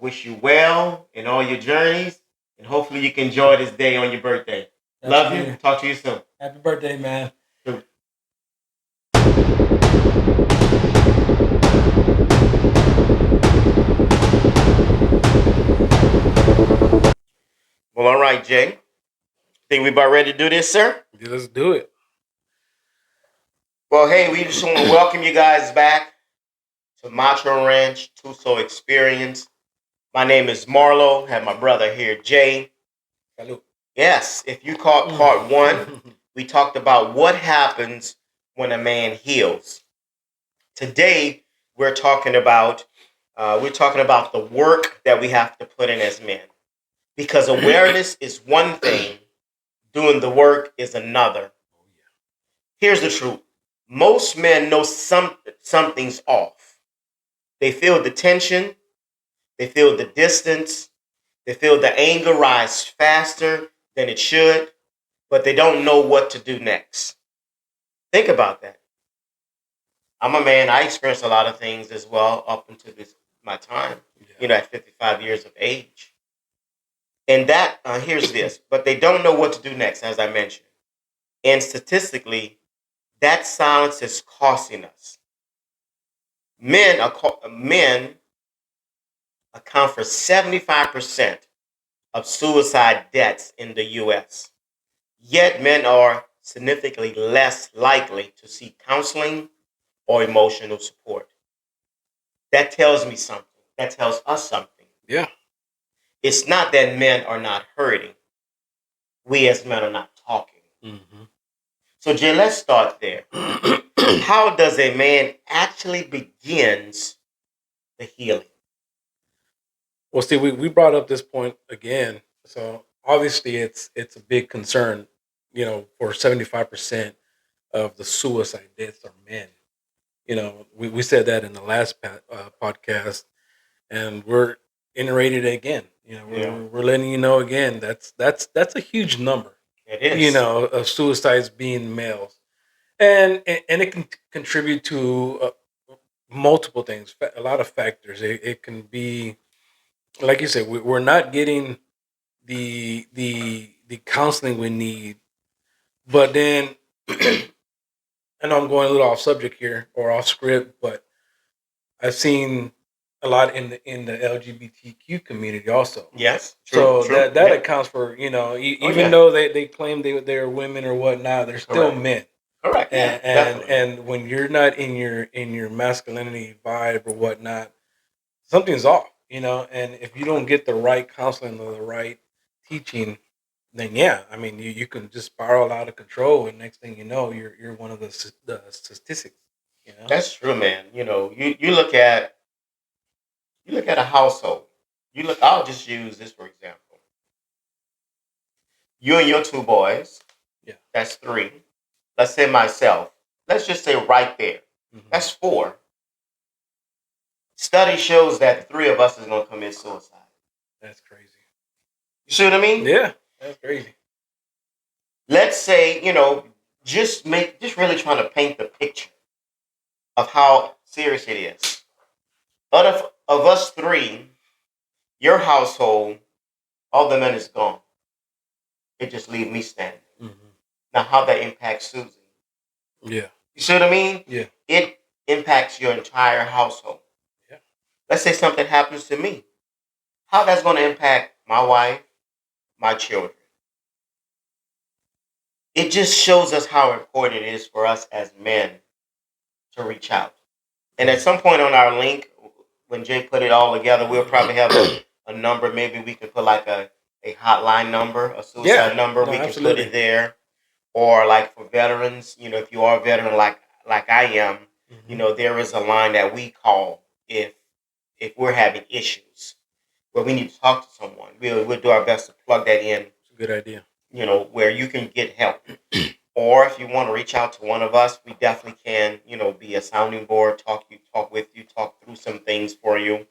wish you well in all your journeys, and hopefully you can enjoy this day on your birthday. Love you. Talk to you soon. Happy birthday, man. Well, all right, Jay. Think we about ready to do this, sir? Yeah, let's do it. Well, hey, we just want to welcome you guys back to Macho Ranch TOSO Experience. My name is Marlo. Have my brother here, Jay. Hello. Yes, if you caught part one, we talked about what happens when a man heals. Today, we're talking about the work that we have to put in as men. Because awareness is one thing, doing the work is another. Here's the truth: most men know something's off. They feel the tension, they feel the distance, they feel the anger rise faster than it should, but they don't know what to do next. Think about that. I'm a man. I experienced a lot of things as well up until my time. At 55 years of age. And that here's this, but they don't know what to do next, as I mentioned. And statistically, that silence is costing us. Men account for 75% of suicide deaths in the U.S. Yet men are significantly less likely to seek counseling or emotional support. That tells me something. That tells us something. Yeah. It's not that men are not hurting. We as men are not talking. Mm-hmm. So, Jay, let's start there. How does a man actually begins the healing? Well, see, we brought up this point again. So obviously, it's a big concern. For 75% of the suicide deaths are men. We said that in the last podcast, and we're iterating it again. We're letting you know again that's a huge number. It is. Of suicides being males, and it can contribute to multiple things, a lot of factors. It can be, like you said, we're not getting the counseling we need, but then I know I'm going a little off subject here or off script, but I've seen a lot in the LGBTQ community also. Yes. True, True. That accounts for even though they claim they're women or whatnot, they're still Correct. men. Correct. And when you're not in your masculinity vibe or whatnot, something's off. And if you don't get the right counseling or the right teaching, then yeah, I mean you can just spiral out of control, and next thing you know, you're one of the statistics. That's true, man. You look at a household. I'll just use this for example. You and your two boys. Yeah. That's three. Let's say myself. Let's just say right there. Mm-hmm. That's four. Study shows that the three of us is going to commit suicide. That's crazy. You see what I mean? Yeah, that's crazy. Let's say, just really trying to paint the picture of how serious it is. But of us three, your household, all the men is gone. It just leave me standing. Mm-hmm. Now, how that impacts Susie? Yeah. You see what I mean? Yeah. It impacts your entire household. Yeah. Let's say something happens to me. How that's going to impact my wife, my children. It just shows us how important it is for us as men to reach out. And at some point on our link, when Jay put it all together, we'll probably have a number. Maybe we can put like a hotline number, a suicide number. We can absolutely put it there. Or like for veterans, if you are a veteran like I am, mm-hmm. There is a line that we call if we're having issues where we need to talk to someone. We'll do our best to plug that in. It's a good idea. Where you can get help. Or if you want to reach out to one of us, we definitely can, be a sounding board, talk with you, talk through some things for you.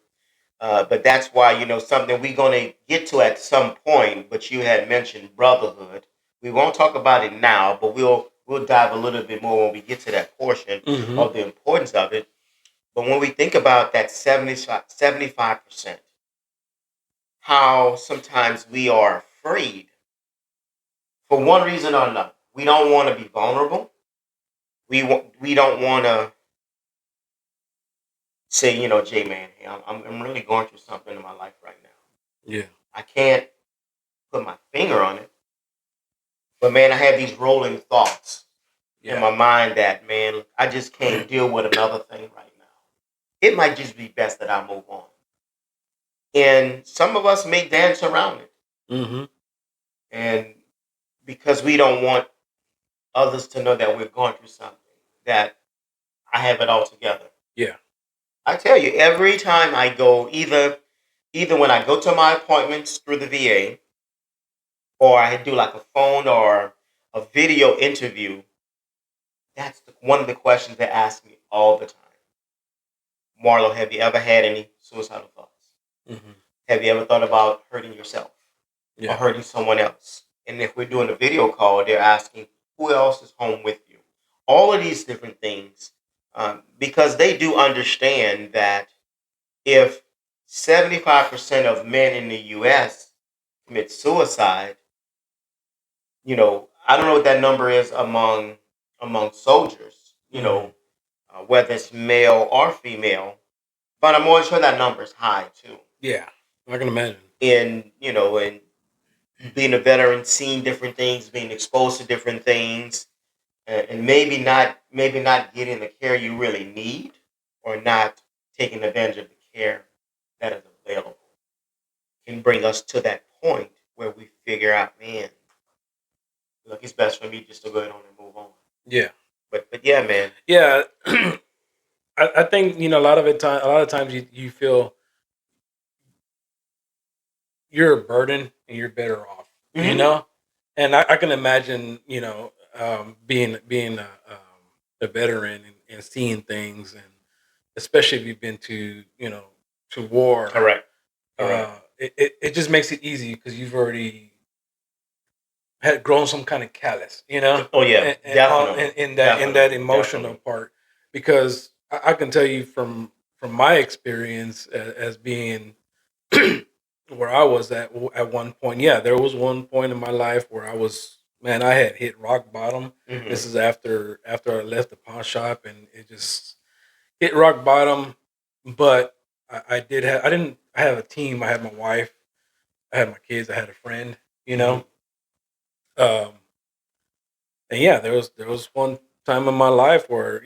But that's why, something we're going to get to at some point, but you had mentioned brotherhood. We won't talk about it now, but we'll dive a little bit more when we get to that portion mm-hmm. of the importance of it. But when we think about that 75%, how sometimes we are afraid for one reason or another. We don't want to be vulnerable. We don't want to say, Jay, man, hey, I'm really going through something in my life right now. Yeah. I can't put my finger on it, but man, I have these rolling thoughts in my mind that, man, I just can't deal with another thing right now. It might just be best that I move on. And some of us may dance around it. Mm-hmm. And because we don't want others to know that we're going through something, that I have it all together. Yeah. I tell you, every time I go, either when I go to my appointments through the VA, or I do like a phone or a video interview, that's one of the questions they ask me all the time. Marlo, have you ever had any suicidal thoughts? Mm-hmm. Have you ever thought about hurting yourself or hurting someone else? And if we're doing a video call, they're asking who else is home with you. All of these different things, because they do understand that if 75% of men in the U.S. commit suicide, I don't know what that number is among soldiers, whether it's male or female, but I'm always sure that number is high too. Yeah, I can imagine. And being a veteran, seeing different things, being exposed to different things, and maybe not getting the care you really need, or not taking advantage of the care that is available, can bring us to that point where we figure out, man, look, it's best for me just to go ahead on and move on. Yeah. But yeah, man. Yeah. I think a lot of times you feel you're a burden and you're better off. Mm-hmm. And I can imagine being a veteran and seeing things, and especially if you've been to war. Correct. Correct. It just makes it easy because you've already had grown some kind of callous, Oh yeah, definitely. in Definitely. that emotional Definitely. part. Because I can tell you from my experience as being where I was at one point. Yeah, there was one point in my life where I had hit rock bottom. Mm-hmm. This is after I left the pawn shop, and it just hit rock bottom. But I didn't I have a team. I had my wife, I had my kids, I had a friend, you know. Um, and yeah, there was one time in my life where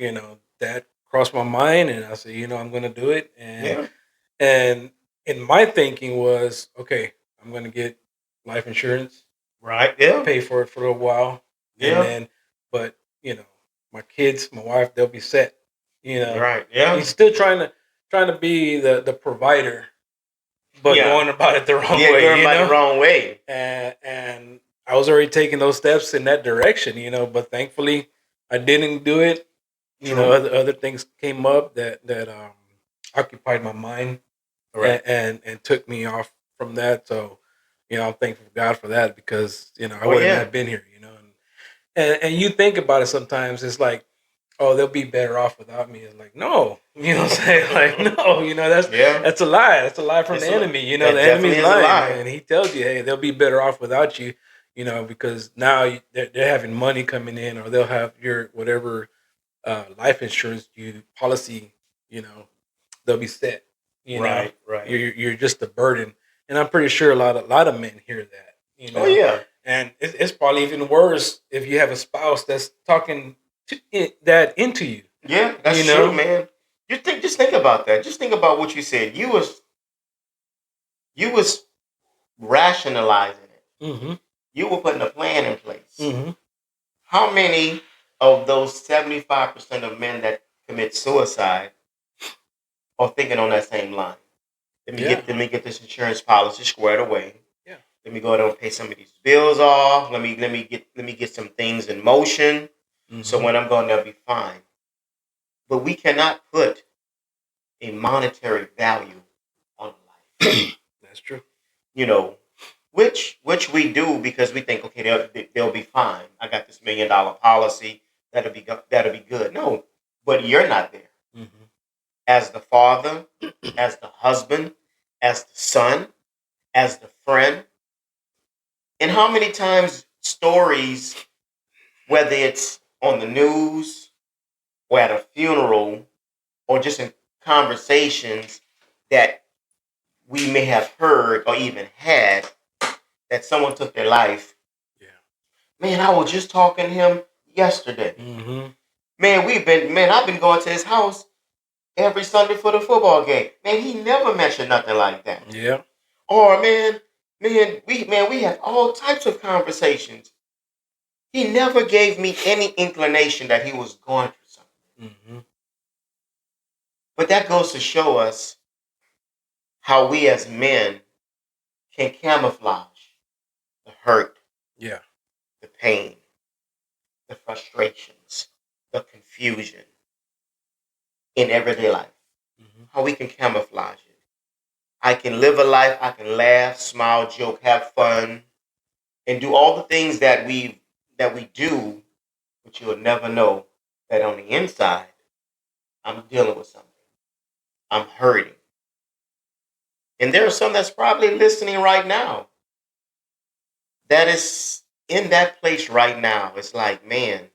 that crossed my mind, and I said, I'm going to do it, Yeah. and in my thinking was, okay, I'm going to get life insurance, Right. Yeah. pay for it for a while, and Yeah. then, but my kids, my wife, they'll be set. Right. Yeah. He's still trying to be the provider, but Yeah. going about it the wrong Yeah. way, Going by the wrong way. and I was already taking those steps in that direction, but thankfully I didn't do it. True. Other things came up that occupied my mind, Correct. and took me off from that. So, I'm thankful to God for that, because I Oh wouldn't yeah. have been here. And you think about it sometimes. It's like, oh, they'll be better off without me. It's like, no, what I'm saying, like, no, that's Yeah. that's a lie. That's a lie from It's the a, enemy. that The definitely enemy's is a lying, lie. and he tells you, hey, they'll be better off without you. Because now they're having money coming in, or they'll have your whatever life insurance policy. You know, they'll be set. Right. Right. You're just a burden, and I'm pretty sure a lot of men hear that. Oh yeah. And it's probably even worse if you have a spouse that's talking that into you. Yeah. You That's true, know. man. Just think about that. Just think about what you said. You was rationalizing it. Mm-hmm. You were putting a plan in place. Mm-hmm. How many of those 75% of men that commit suicide are thinking on that same line? Yeah. Let me get this insurance policy squared away. Yeah. Let me go ahead and pay some of these bills off. Let me get some things in motion. So Mm-hmm. when I'm going, they'll be fine. But we cannot put a monetary value on life. That's true. you know, which we do because we think, okay, they'll be fine. I got this $1 million policy. That'll be good. No, but you're not there Mm-hmm. as the father, as the husband, as the son, as the friend. And how many times stories, whether it's on the news or at a funeral or just in conversations that we may have heard or even had, that someone took their life. Yeah. Man, I was just talking to him yesterday. Mm-hmm. Man, I've been going to his house every Sunday for the football game. Man, he never mentioned nothing like that. Yeah. Or we have all types of conversations. He never gave me any inclination that he was going through something. Mm-hmm. But that goes to show us how we as men can camouflage the hurt, Yeah. the pain, the frustrations, the confusion in everyday life. Mm-hmm. How we can camouflage it. I can live a life, I can laugh, smile, joke, have fun, and do all the things that we do, but you'll never know that on the inside, I'm dealing with something. I'm hurting. And there are some that's probably listening right now that is in that place right now. It's like, man,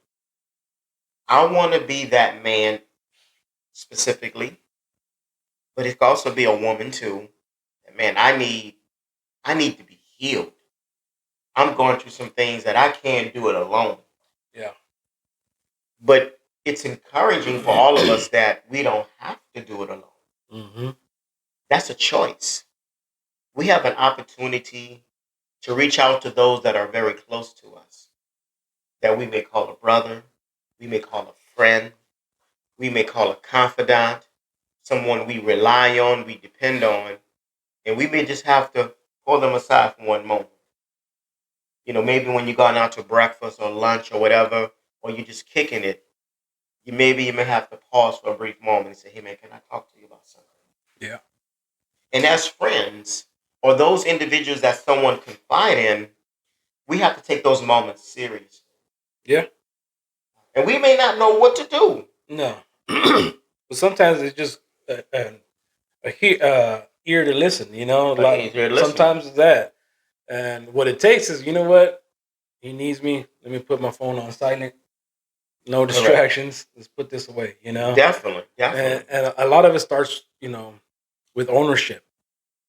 I want to be that man specifically, but it could also be a woman too. Man, I need to be healed. I'm going through some things that I can't do it alone. Yeah. But it's encouraging for all of us that we don't have to do it alone. Mm-hmm. That's a choice. We have an opportunity to reach out to those that are very close to us, that we may call a brother, we may call a friend, we may call a confidant, someone we rely on, we depend on, and we may just have to pull them aside for one moment. Maybe when you're going out to breakfast or lunch or whatever, or you're just kicking it, you may have to pause for a brief moment and say, "Hey, man, can I talk to you about something?" Yeah. And as friends, or those individuals that someone confide in, we have to take those moments seriously. Yeah. And we may not know what to do. No. But sometimes it's just a ear to listen. If you're listening. Sometimes it's that, and what it takes is, what he needs me. Let me put my phone on silent. No Correct. distractions. Let's put this away. Definitely. And Definitely. a lot of it starts, with ownership.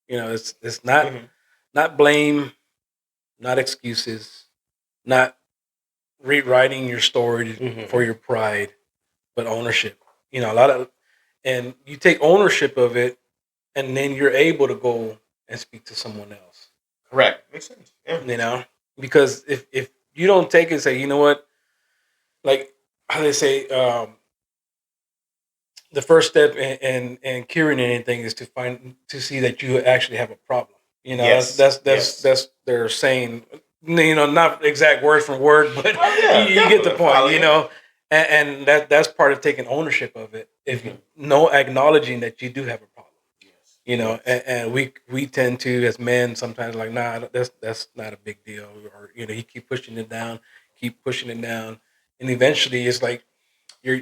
It's not Hmm. not blame, not excuses, not rewriting your story for Hmm. your pride, but ownership. A lot of, and you take ownership of it, and then you're able to go and speak to someone else. Correct. Makes sense. Yeah. You know, because if you don't take it and say, like how they say, the first step in curing anything is to see that you actually have a problem. That's Yes. that's that's Yes. that's they're saying. Not exact word for word, but Oh you, yeah. you get the Definitely. point. Follow you. And that's part of taking ownership of it. If you Hmm. know, acknowledging that you do have a problem. Yes. And, Yes. and we tend to, as men, sometimes like, nah, that's not a big deal, or you keep pushing it down, and eventually it's like you're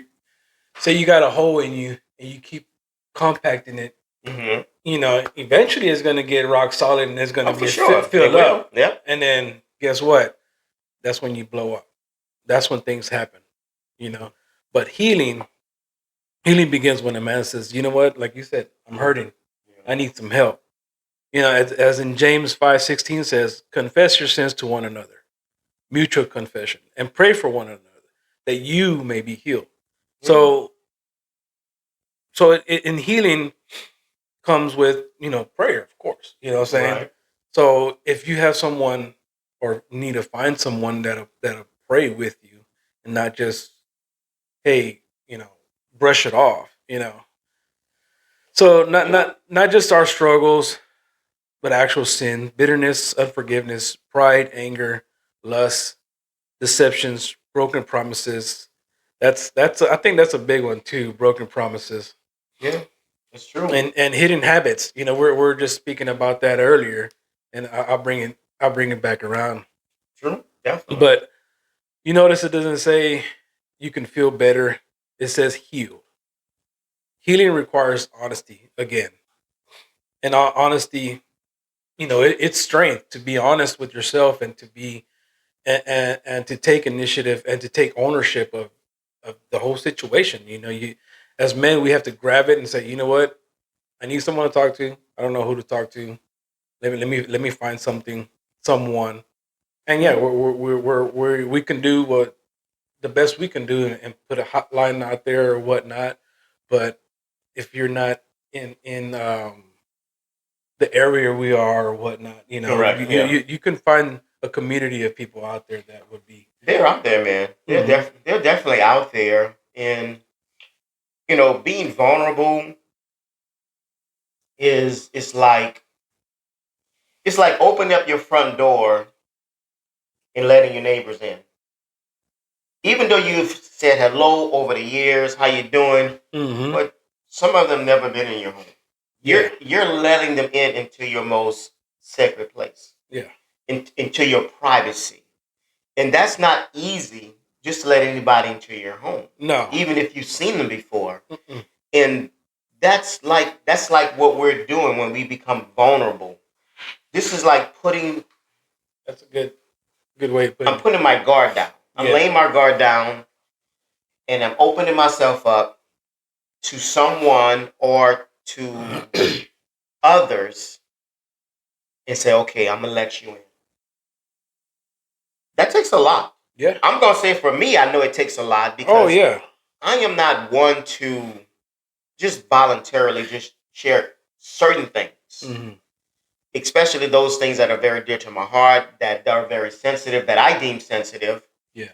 say you got a hole in you and you keep compacting it. Hmm. Eventually it's going to get rock solid and it's going Oh, to for get sure. It filled will. up, Yep. and then guess what? That's when you blow up. That's when things happen. You know, but healing begins when a man says, "You know what? Like you said, I'm hurting. Yeah. I need some help." As in James 5:16 says, confess your sins to one another, mutual confession, and pray for one another that you may be healed. Yeah. So in healing comes with, prayer, of course. You know what I'm saying? Right. So if you have someone or need to find someone that'll pray with you and not just, hey, brush it off. So Yeah. not just our struggles, but actual sin, bitterness, unforgiveness, pride, anger, lust, deceptions, broken promises. That's I think that's a big one too. Broken promises Yeah. It's true. and hidden habits. We're just speaking about that earlier, and I'll bring it back around. True. Definitely. But you notice it doesn't say you can feel better. It says heal. Healing requires honesty again, and honesty it's strength to be honest with yourself and to be and to take initiative and to take ownership of the whole situation. You as men, we have to grab it and say, you know what, I need someone to talk to. I don't know who to talk to. Let me find someone. And yeah, we can do what the best we can do and put a hotline out there or whatnot. But if you're not in the area we are or whatnot, Correct. Yeah. you can find a community of people out there that would be. They're out there, man. Mhm. They're definitely out there, and being vulnerable is it's like opening up your front door and letting your neighbors in. Even though you've said hello over the years, how you doing, Mhm. but some of them never been in your home. Yeah. You're letting them in into your most sacred place, Yeah. into your privacy, and that's not easy. Just to let anybody into your home, No. even if you've seen them before. Mm-mm. And that's like what we're doing when we become vulnerable. This is like That's a good way of putting I'm it. putting my guard down. I'm Yeah. laying my guard down and I'm opening myself up to someone or to others and say, okay, I'm gonna let you in. That takes a lot. Yeah. I'm gonna say for me, I know it takes a lot Oh because yeah. I am not one to just voluntarily just share certain things, Hmm. especially those things that are very dear to my heart, that are very sensitive, that I deem sensitive. Yeah.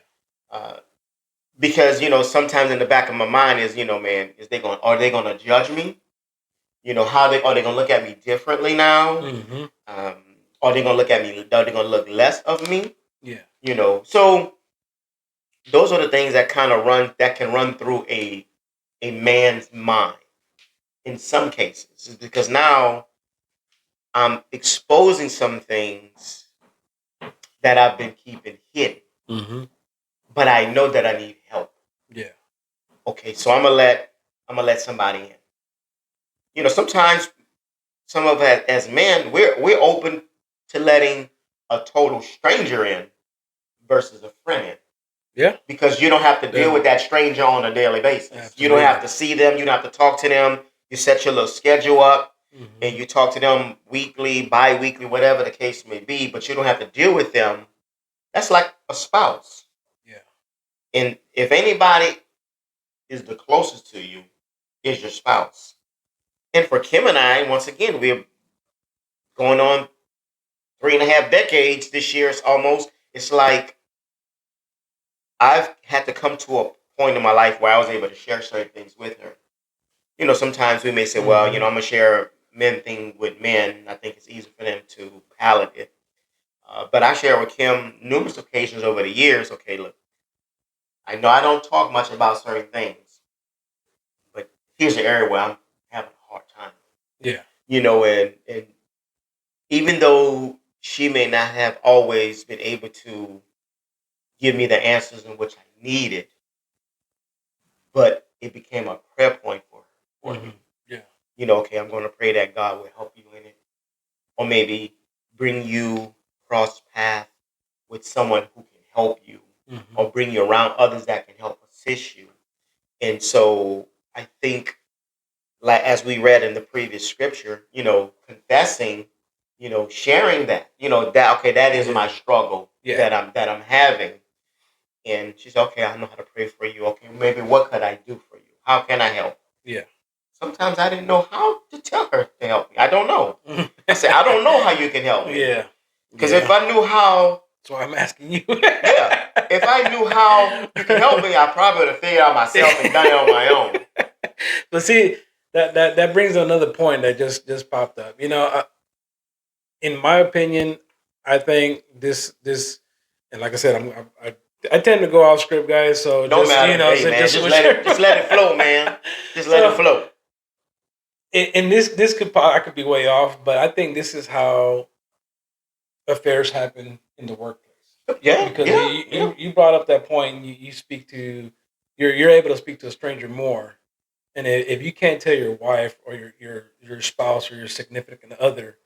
Uh, because sometimes in the back of my mind is, man, are they going to judge me? How they are they going to look at me differently now? Hmm. Um, are they going to look at me? Are they going to look less of me? Yeah. So those are the things that can run through a man's mind in some cases, is because now I'm exposing some things that I've been keeping hidden, Hmm. but I know that I need help. Yeah. Okay, so I'm gonna let somebody in. Sometimes some of us as men, we're open to letting a total stranger in versus a friend in. Yeah. Because you don't have to deal with Definitely. that stranger on a daily basis. You don't have Absolutely. to see them. You don't have to talk to them. You set your little schedule up and Hmm. you talk to them weekly, bi-weekly, whatever the case may be, but you don't have to deal with them. That's like a spouse. Yeah. And if anybody is the closest to you, is your spouse. And for Kim and I, once again, we're going on 3.5 decades this year. It's almost, it's like I've had to come to a point in my life where I was able to share certain things with her. Sometimes we may say, well, Hmm. I'm gonna share men thing with men. I think it's easy for them to palate it. But I share with Kim numerous occasions over the years. Okay, look, I know I don't talk much about certain things, but here's an area where I'm having a hard time. Yeah. And even though she may not have always been able to give me the answers in which I needed, but it became a prayer point for Hmm. me. Yeah. Okay, I'm going to pray that God will help you in it, or maybe bring you cross path with someone who can help you, Hmm. or bring you around others that can help assist you. And so I think, like as we read in the previous scripture, confessing, sharing that, that okay, that is my Yeah. struggle Yeah. that I'm having. And she said, okay, I know how to pray for you. Okay, maybe what could I do for you? How can I help? Yeah. Sometimes I didn't know how to tell her to help me. I don't know. I said, I don't know how you can help me. Yeah. Because if Yeah. I knew how, That's why I'm asking you. yeah, if I knew how you can help me, I probably would have figured out myself and done it on my own. But see, that brings another point that just popped up. In my opinion, I think this, and like I said, I tend to go off script, guys. So No just matter. Hey so man, just just switch. let it flow, man. Just let it So, flow. and this I could be way off, but I think this is how affairs happen in the workplace. Yeah, Because yeah, yeah. you brought up that point. You speak to you're able to speak to a stranger more, and if you can't tell your wife or your spouse or your significant other,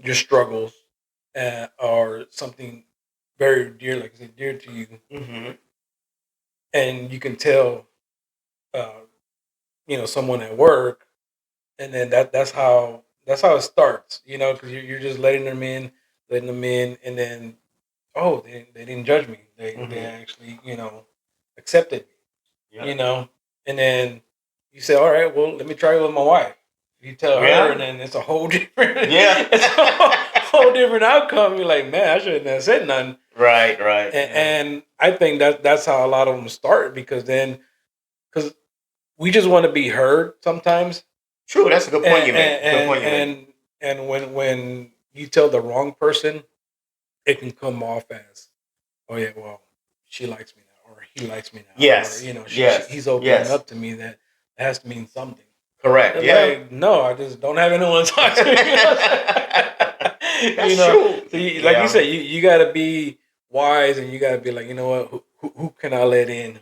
your struggles, or something very dear, like I said, dear to you, Mm-hmm. and you can tell, uh, someone at work, and then that's how it starts, because you're just letting them in, and then, oh, they didn't judge me, they Mm-hmm. actually, accepted me, Yeah. and then you say, all right, well, let me try it with my wife. You tell her, and Yeah. then it's a whole different Yeah. it's a whole different outcome. You're like, man, I shouldn't have said nothing. Right. Right. and, Yeah. and I think that's how a lot of them start, because we just want to be heard sometimes. True. That's a good point and you made. Good and point you made. and and when you tell the wrong person, it can come off as, oh yeah, well, she likes me now, or he likes me now, or Yes. Yes. he's opening Yes. up to me. That has to mean something. Correct. It's Yeah. like, no, I just don't have anyone to talk to. That's true. So like you Yeah. said, you got to be wise, and you got to be like, what, who can I let in?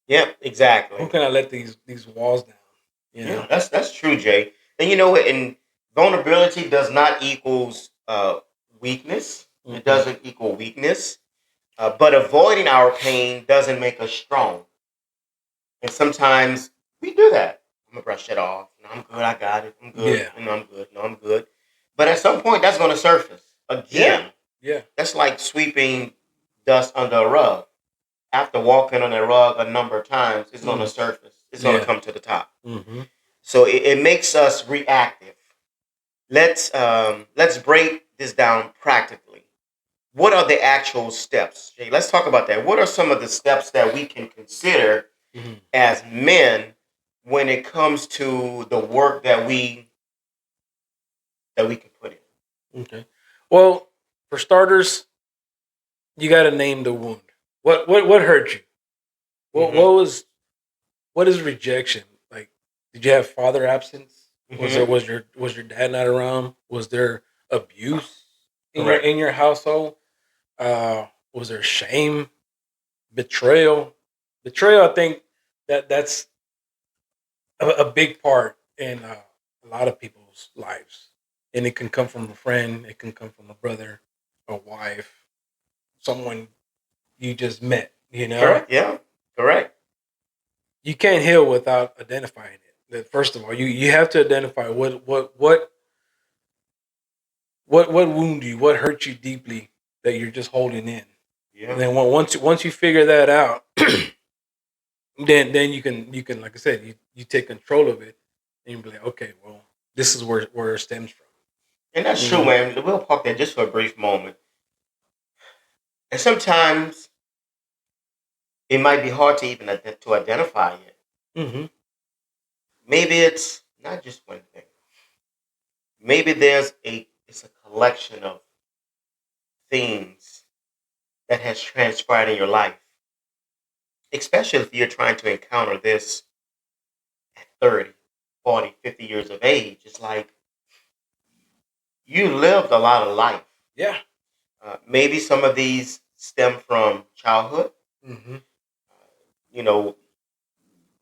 Yep. Who Exactly. can I let these walls down? You Yeah. know. That's true, Jay. And you know what? And vulnerability does not equals weakness. It Mm-hmm. doesn't equal weakness. But avoiding our pain doesn't make us strong. And sometimes we do that. I'm gonna brush it off. No, I'm good. I got it. I'm good. Yeah. No, I'm good. No, I'm good. But at some point, that's gonna surface Yeah. again. Yeah. That's like sweeping dust under a rug. After walking on a rug a number of times, it's gonna Mm. surface. It's gonna Yeah. come to the top. Mm-hmm. So it makes us reactive. Let's break this down practically. What are the actual steps? Jay, let's talk about that. What are some of the steps that we can consider Mm-hmm. as men when it comes to the work that we can put in? Okay. Well, for starters, you got to name the wound. What hurt you? What Mm-hmm. what was what is rejection? Like, did you have father absence? Mm-hmm. Was your dad not around? Was there abuse in your Correct. in your household? Was there shame, betrayal? Betrayal, I think that's a big part in a lot of people's lives, and it can come from a friend, it can come from a brother, a wife, someone you just met. Correct. Yeah. Correct. You can't heal without identifying it. First of all, you have to identify what wound you, what hurt you deeply that you're just holding in. And Yeah. then once you figure that out, then you can, like I said, you take control of it, and you be like, okay, well, this is where it stems from. And that's You true, know. man. We'll park there just for a brief moment. And sometimes it might be hard to even to identify it. Hmm. Maybe it's not just one thing. Maybe it's a collection of things that has transpired in your life, especially if you're trying to encounter this at 30, 40, 50 years of age. It's like you lived a lot of life. Yeah. Maybe some of these stem from childhood. Hmm. You know,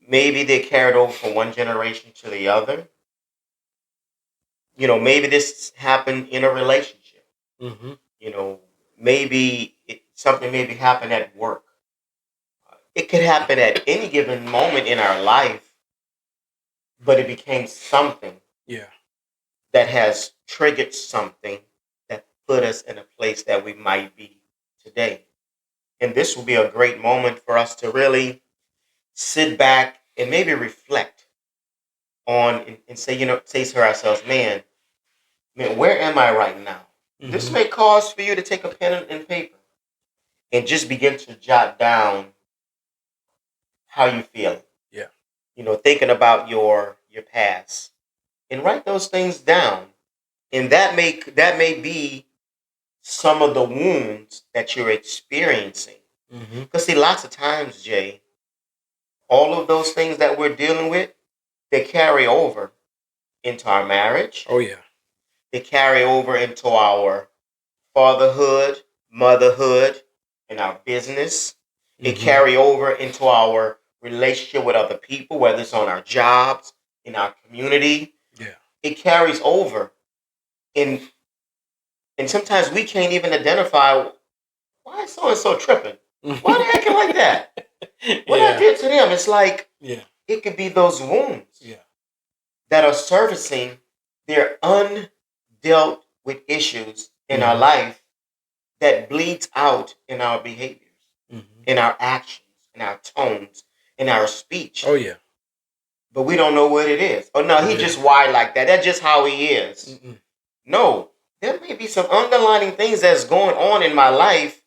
maybe they carried over from one generation to the other. Maybe this happened in a relationship. Hmm. You know, maybe something maybe happened at work. It could happen at any given moment in our life, but it became something Yeah. that has triggered something that put us in a place that we might be today. And this will be a great moment for us to really sit back and maybe reflect on and say, say to ourselves, man, where am I right now? This Hmm. may cause for you to take a pen and paper and just begin to jot down how you feel. Yeah. Thinking about your past and write those things down. And that may be some of the wounds that you're experiencing. Hmm. Because see, lots of times, Jay, all of those things that we're dealing with, they carry over into our marriage. Oh yeah. They carry over into our fatherhood, motherhood, and our business. It Hmm. carry over into our relationship with other people, whether it's on our jobs, in our community. Yeah. It carries over. And And sometimes we can't even identify why is so and so tripping. Why they acting like that? What I Yeah. did to them? It's like Yeah. it could be those wounds Yeah. that are servicing their undealt with issues in our Hmm. life that bleeds out in our behaviors, Hmm. in our actions, in our tones, in our Oh speech. yeah. But we don't know what it is. Oh no, he Yeah. just wired like that. That's just how he is. Mm-mm. No, there may be some underlying things that's going on in my life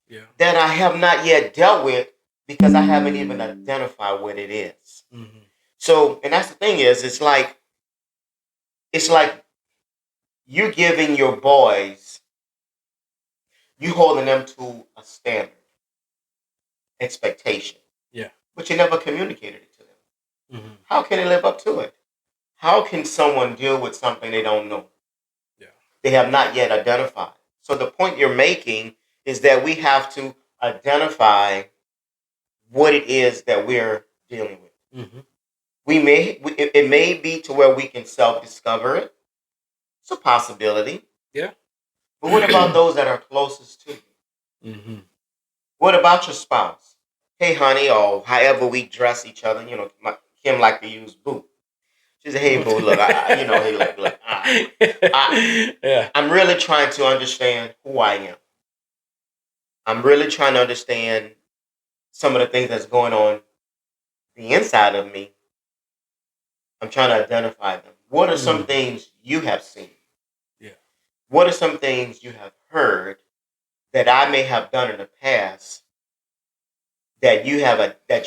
Yeah. that I have not yet dealt with because I haven't even identified what it is. Hmm. So, and that's the thing is, it's like you giving your boys, you holding them to a standard expectation, Yeah. but you never communicated it to them. Hmm. How can they live up to it? How can someone deal with something they don't know? Yeah. They have not yet identified. So the point you're making is that we have to identify what it is that we're dealing with. Hmm. It may be to where we can self-discover it. It's a possibility. Yeah. But what about those that are closest to you? Hmm. What about your spouse? Hey, honey, or however we dress each other. Kim like to use boo. She said, "Hey, boo, look, hey, look, I, Yeah. I'm really trying to understand who I am. I'm really trying to understand some of the things that's going on the inside of me. I'm trying to identify them. What are some Hmm. things you have seen? Yeah. What are some things you have heard that I may have done in the past that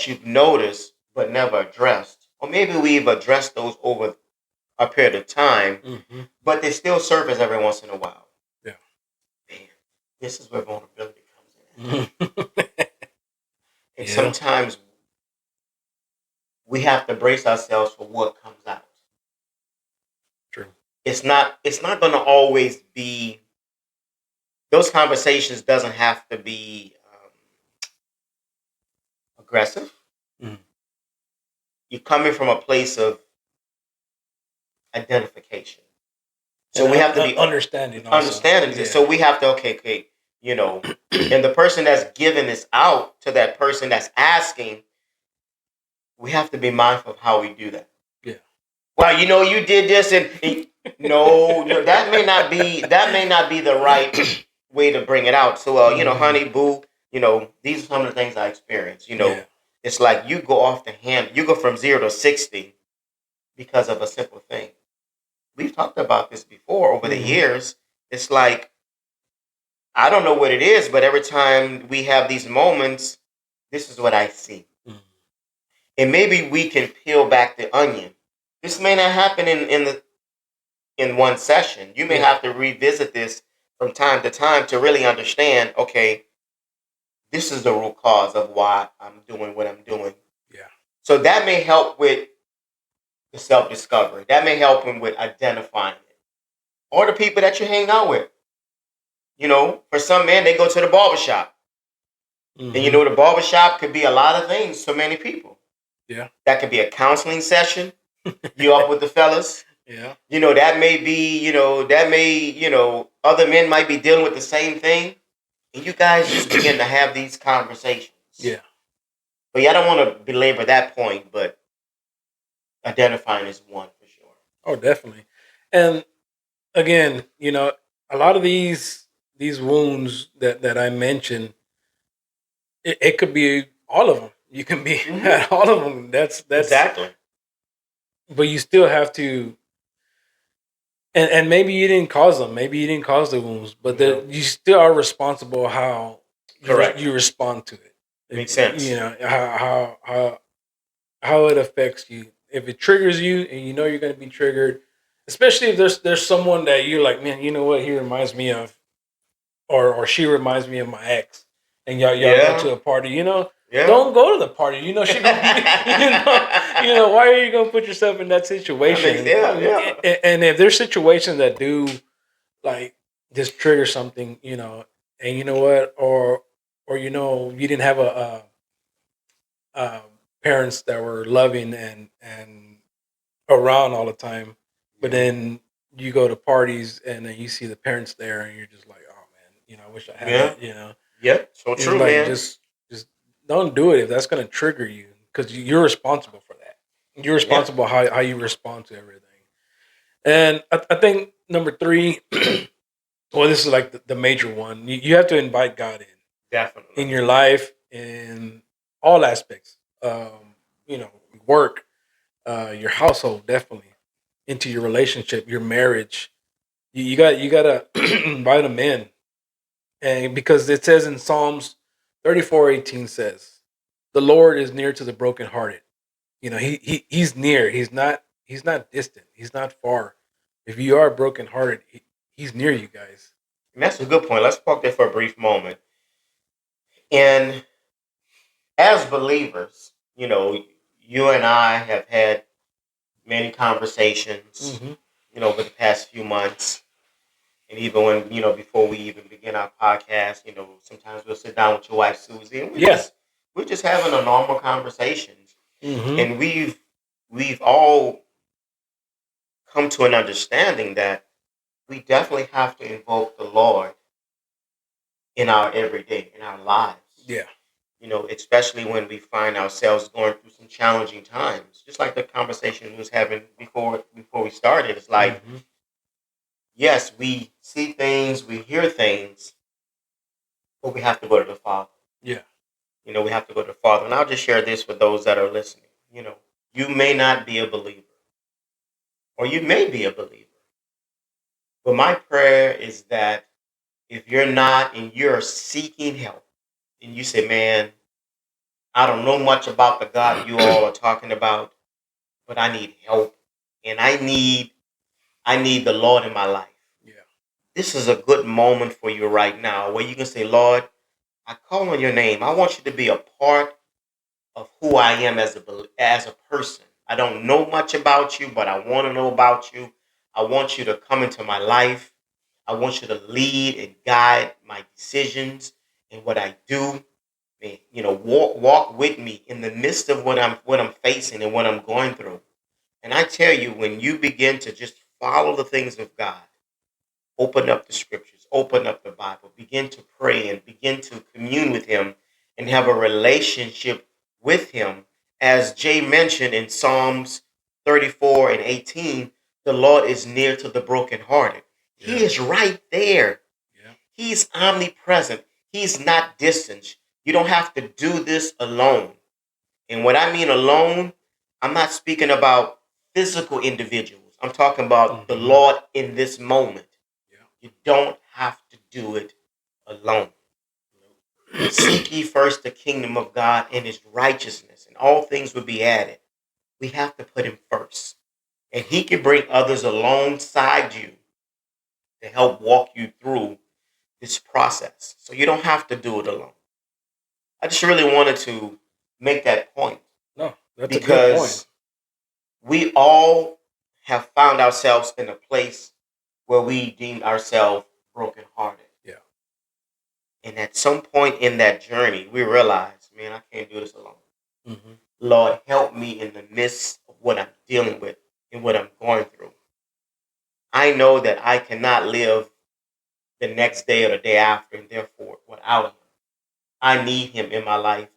you've noticed but never addressed, or maybe we've addressed those over a period of time, Hmm. but they still surface every once in a while. Yeah. Man, this is where vulnerability comes in. Mhm. And Yeah. sometimes we have to brace ourselves for what comes out. True. It's not going to always be those conversations. Doesn't have to be aggressive. Mhm. You're coming from a place of identification. And So we have to be understanding also. understanding this. Yeah. So we have to, okay, you know, and the person that's giving this out to that person that's asking, we have to be mindful of how we do that. Yeah. Well, you did this, and no, no, that may not be the right way to bring it out. So, Hmm. honey, boo, these are some of the things I experienced. Yeah. It's like you go off the hand, you go from 0 to 60 because of a simple thing. We've talked about this before over the Hmm. years. It's like I don't know what it is, but every time we have these moments, this is what I see. Hmm. And maybe we can peel back the onion. This may not happen in one session. You may Yeah. have to revisit this from time to time to really understand, okay, this is the root cause of why I'm doing what I'm doing. Yeah. So that may help with the self-discovery. That may help him with identifying it. Or the people that you hang out with. For some men, they go to the barbershop. And Hmm. the barbershop could be a lot of things to many people. Yeah. That could be a counseling session. You up with the fellas. Yeah. That may be, other men might be dealing with the same thing. And you guys just begin to have these conversations. Yeah. But yeah, I don't want to belabor that point, but identifying is one for sure. Oh, definitely. And again, a lot of these wounds that I mentioned, it could be all of them. You can be Hmm. at all of them. That's. Exactly. But you still have to. And maybe you didn't cause them. Maybe you didn't cause the wounds, but No. you still are responsible how Correct. you respond to it. Makes sense. How it affects you. If it triggers you, and you're going to be triggered, especially if there's someone that you're like, man, you know what? He reminds me of, or she reminds me of my ex, and y'all go Yeah. to a party. Yeah. Don't go to the party. She gonna be. Why are you gonna put yourself in that That makes situation? yeah, yeah. And if there's situations that do like just trigger something, and you know what, or you didn't have a parents that were loving and around all the time, but Yeah. then you go to parties and then you see the parents there, and you're just like, oh man, I wish I had Yeah. that. Yep. So It's true, like man. just don't do it if that's gonna trigger you, because you're responsible for that. You're Yeah. responsible how you respond to everything. And I think number three, well, this is like the major one. You have to invite God in Definitely. your life in all aspects. You know, work, your household, definitely into your relationship, your marriage. You gotta invite them in, and because it says in Psalms 34:18 says, "The Lord is near to the brokenhearted." He's near. He's not distant. He's not far. If you are brokenhearted, he's near you guys. And that's a good point. Let's park there for a brief moment. And as believers, you and I have had many conversations, Hmm. over the past few months. And even when, before we even begin our podcast, sometimes we'll sit down with your wife, Susie, and Yeah. we're just having a normal conversations. Hmm. And we've all come to an understanding that we definitely have to invoke the Lord in our everyday, in our lives. Yeah. Especially when we find ourselves going through some challenging times. Just like the conversation we was having before we started. It's like, Hmm. yes, we see things, we hear things, but we have to go to the Father. Yeah. We have to go to the Father. And I'll just share this with those that are listening. You may not be a believer, or you may be a believer. But my prayer is that if you're not and you're seeking help, and you say, man, I don't know much about the God you all are talking about, but I need help, and I need the Lord in my life. Yeah. This is a good moment for you right now where you can say, Lord, I call on your name. I want you to be a part of who I am as a person. I don't know much about you, but I want to know about you. I want you to come into my life. I want you to lead and guide my decisions and what I do. And, walk with me in the midst of what I'm facing and what I'm going through. And I tell you, when you begin to just follow the things of God, open up the scriptures, open up the Bible, begin to pray and begin to commune with Him and have a relationship with Him. As Jay mentioned in Psalms 34 and 18, the Lord is near to the brokenhearted. He Yeah. is right there. Yeah. He's omnipresent. He's not distant. You don't have to do this alone. And what I mean alone, I'm not speaking about physical individuals. I'm talking about the Hmm. Lord in this moment. Yeah. You don't have to do it alone. Seek ye first the kingdom of God and his righteousness, and all things will be added. We have to put him first. And he can bring others alongside you to help walk you through this process. So you don't have to do it alone. I just really wanted to make that point No, that's a good point. because we all have found ourselves in a place where we deemed ourselves brokenhearted. Yeah. And at some point in that journey, we realize, man, I can't do this alone. Hmm. Lord, help me in the midst of what I'm dealing with and what I'm going through. I know that I cannot live the next day or the day after, and therefore, without Him. I need Him in my life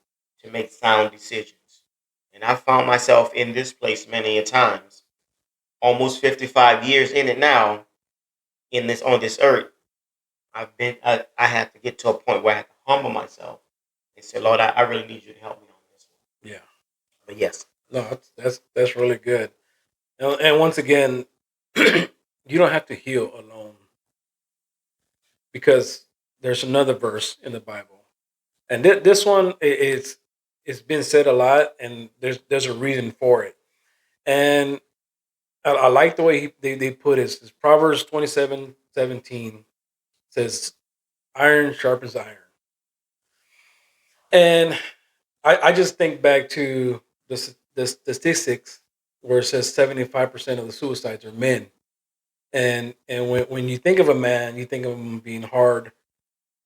to make sound decisions. And I found myself in this place many a times, almost 55 years in it now, on this earth. I had to get to a point where I had to humble myself and say, Lord, I really need you to help me on this one. Yeah. But yes, No, that's really good. And once again, you don't have to heal alone, because there's another verse in the Bible, and this one is it's been said a lot, and there's a reason for it. And I like the way they put it. It's Proverbs 27:17 says, "Iron sharpens iron," and I just think back to the statistics where it says 75% of the suicides are men. And when you think of a man, you think of him being hard,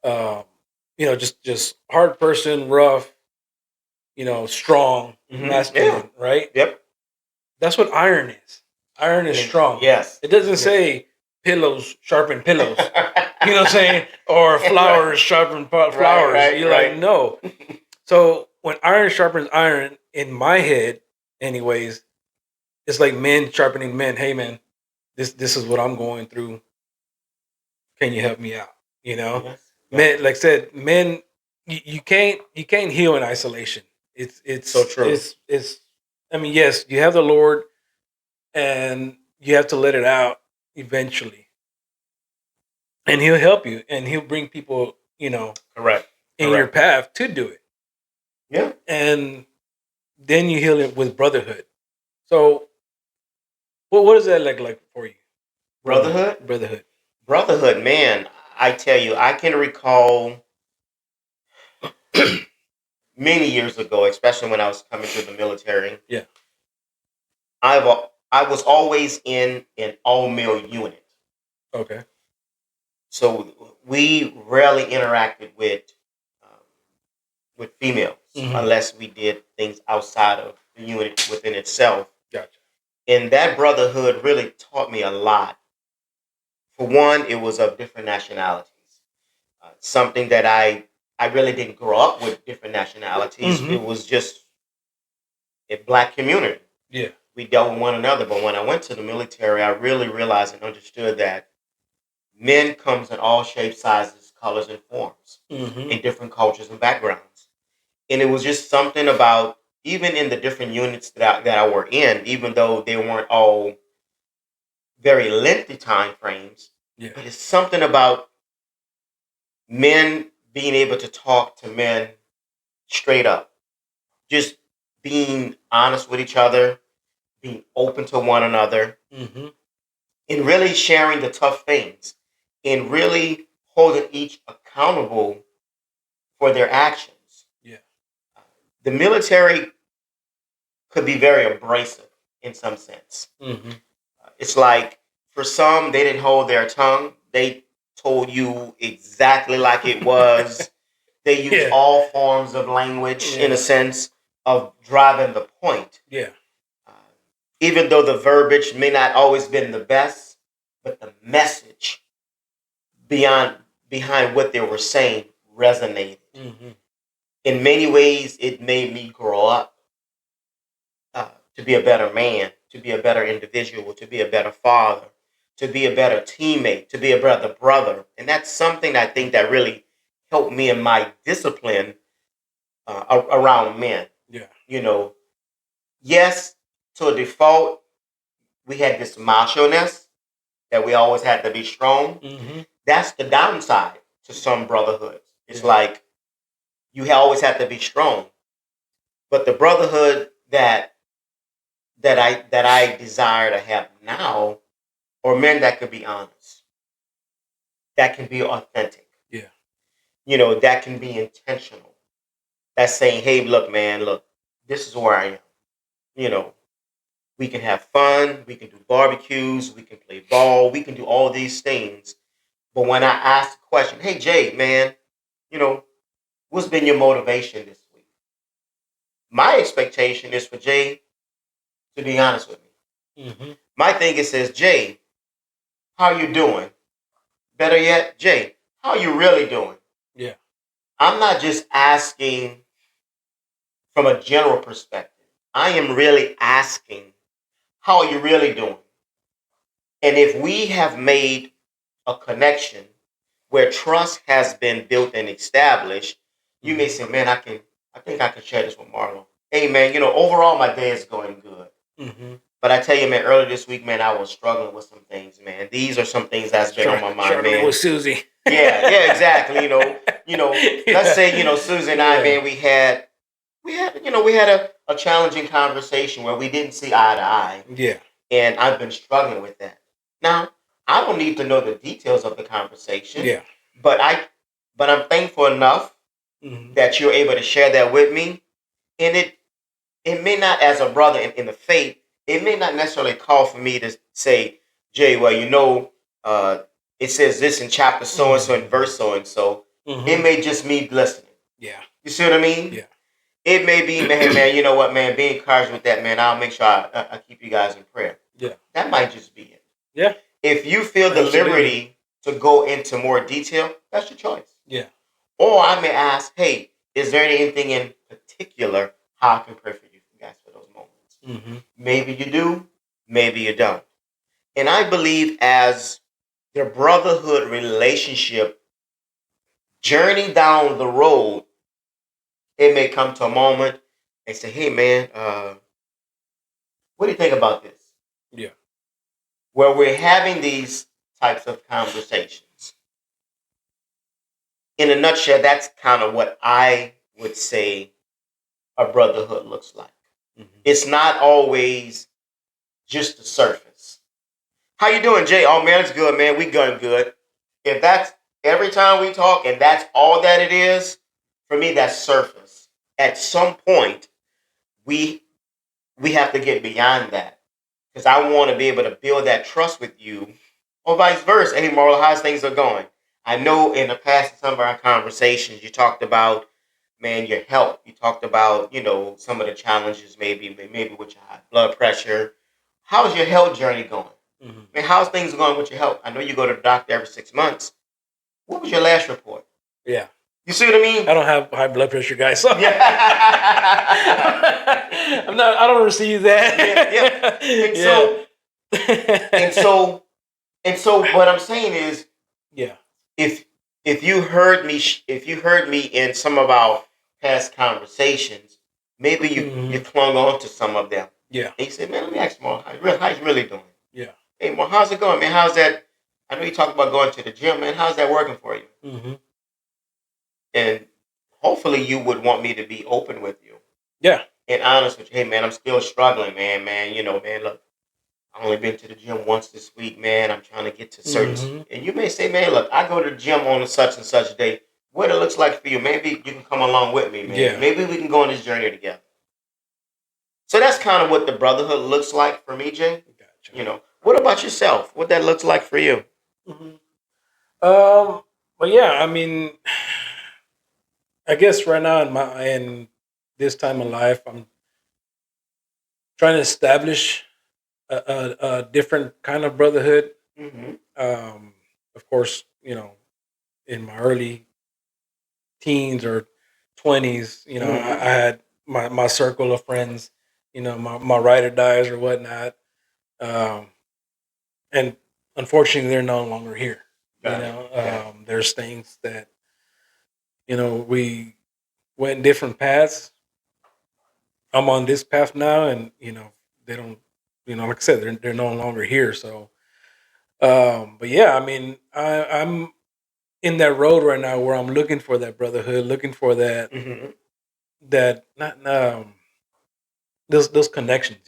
um, just hard person, rough, strong, yeah, masculine, right? yep, That's what iron is. Iron is strong. Yes. It doesn't say pillows sharpen pillows. You know what I'm saying? Or flowers sharpen flowers. Right, You're right. like, no. So when iron sharpens iron, in my head, anyways, it's like men sharpening men. Hey, man, this is what I'm going through. Can you help me out? You know, Yes. men, like I said, men, you can't heal in isolation. It's So true. it's. I mean, yes, you have the Lord, and you have to let it out eventually, and He'll help you, and He'll bring people, Correct. in your path to do it, Yeah. and then you heal it with brotherhood. So, what is that like for you? Brotherhood? Brotherhood. Brotherhood, man. I tell you, I can recall many years ago, especially when I was coming to the military. Yeah. I was always in an all male unit, Okay. so we rarely interacted with females unless we did things outside of the unit within itself. Gotcha. And that brotherhood really taught me a lot. For one, it was of different nationalities. Something that I really didn't grow up with different nationalities. It was just a black community. Yeah. We dealt with one another. But when I went to the military, I really realized and understood that men comes in all shapes, sizes, colors, and forms, in different cultures and backgrounds. And it was just something about, even in the different units that I were in, even though they weren't all very lengthy time frames, Yeah. but it's something about men being able to talk to men straight up, just being honest with each other, being open to one another, and really sharing the tough things, and really holding each accountable for their actions. Yeah. The military could be very abrasive in some sense. It's like, for some, they didn't hold their tongue. They told you exactly like it was. They use all forms of language in a sense of driving the point. Yeah. Uh, Even though the verbiage may not always been the best, but the message beyond behind what they were saying resonated. In many ways, it made me grow up to be a better man, to be a better individual, to be a better father, to be a better teammate, to be a better brother. And that's something I think that really helped me in my discipline around men. Yeah. You know, yes, to a default, we had this macho-ness that we always had to be strong. That's the downside to some brotherhoods. It's like you always have to be strong. But the brotherhood that I desire to have now are men that could be honest, that can be authentic. Yeah. That can be intentional. That's saying, hey, look, man, look, this is where I am. You know, we can have fun, we can do barbecues, we can play ball, we can do all these things. But when I ask the question, hey, Jay, man, you know, what's been your motivation this week? My expectation is for Jay to be honest with me. My thing is, says, Jay, how you doing? Better yet, Jay, how you really doing? Yeah. I'm not just asking from a general perspective. I am really asking, how are you really doing? And if we have made a connection where trust has been built and established, you may say, man, I think I can share this with Marlon. Hey, man, overall my day is going good. But I tell you, man, earlier this week, man, I was struggling with some things, man. These are some things that's been on my mind, man. With Susie. Yeah, exactly. Let's say, Susie and I, man, we had a challenging conversation where we didn't see eye to eye. Yeah. And I've been struggling with that. Now, I don't need to know the details of the conversation. Yeah. But I'm thankful enough that you're able to share that with me. And it may not, as a brother in the faith, it may not necessarily call for me to say, Jay, well, it says this in chapter so and so and verse so and so. It may just me listening. Yeah. You see what I mean? Yeah. It may be, man, you know what, man, be encouraged with that, man. I'll make sure I keep you guys in prayer. Yeah. That might just be it. Yeah. If you feel the Absolutely. liberty to go into more detail, that's your choice. Yeah. Or I may ask, hey, is there anything in particular how I can pray for you guys for those moments? Mm-hmm. Maybe you do, maybe you don't. And I believe as the brotherhood relationship journey down the road, it may come to a moment and say, hey man, what do you think about this? Yeah. Where we're having these types of conversations. In a nutshell, that's kind of what I would say a brotherhood looks like. Mm-hmm. It's not always just the surface. How you doing, Jay? Oh man, it's good, man. We going good. If that's every time we talk and that's all that it is, for me that's surface. At some point, we we have to get beyond that. Because I want to be able to build that trust with you, or vice versa. Hey, Marla, how's things are going? I know in the past, in some of our conversations, you talked about, man, your health. You talked about, some of the challenges, maybe with your high blood pressure. How's your health journey going? Mm-hmm. Man, how's things going with your health? I know you go to the doctor every 6 months. What was your last report? Yeah. You see what I mean? I don't have high blood pressure, guys. So Yeah. I'm not. I don't receive that. And so what I'm saying is, yeah. if you heard me in some of our past conversations, maybe you clung on to some of them. Yeah. And you said, man, let me ask Mark, how's you really doing? Yeah. Hey, Mark, how's it going, man? How's that? I know you talked about going to the gym, man. How's that working for you? Mm-hmm. And hopefully you would want me to be open with you. Yeah. And honest with you. Hey, man, I'm still struggling, man. Man, man, look, I only been to the gym once this week, man. I'm trying to get to certain. Mm-hmm. And you may say, man, look, I go to the gym on a such and such day. What it looks like for you, maybe you can come along with me, man. Yeah. Maybe we can go on this journey together. So that's kind of what the brotherhood looks like for me, Jay. Gotcha. What about yourself? What that looks like for you? Mm-hmm. Well, yeah, I mean, I guess right now in this time of life, I'm trying to establish a different kind of brotherhood. Mm-hmm. Of course, in my early teens or 20s, I had my circle of friends, my ride or dies or whatnot. And unfortunately, they're no longer here. There's things that, we went different paths. I'm on this path now, and they don't, like I said, they're no longer here. So, but yeah, I mean, I'm in that road right now where I'm looking for that brotherhood, looking for that that not those connections,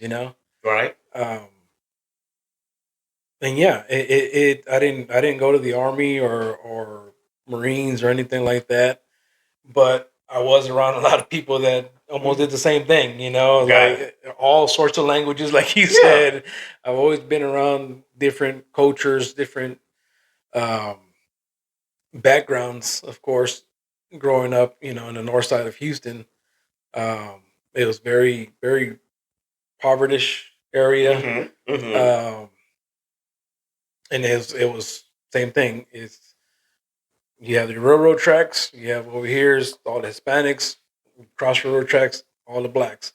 right? And yeah, I didn't go to the army or Marines or anything like that, but I was around a lot of people that almost did the same thing, like all sorts of languages, like you said. I've always been around different cultures, different backgrounds, of course, growing up, in the north side of Houston. It was very, very povertish area. Mm-hmm. Mm-hmm. And it was same thing. It's you have the railroad tracks. You have over here is all the Hispanics, cross railroad tracks, all the blacks.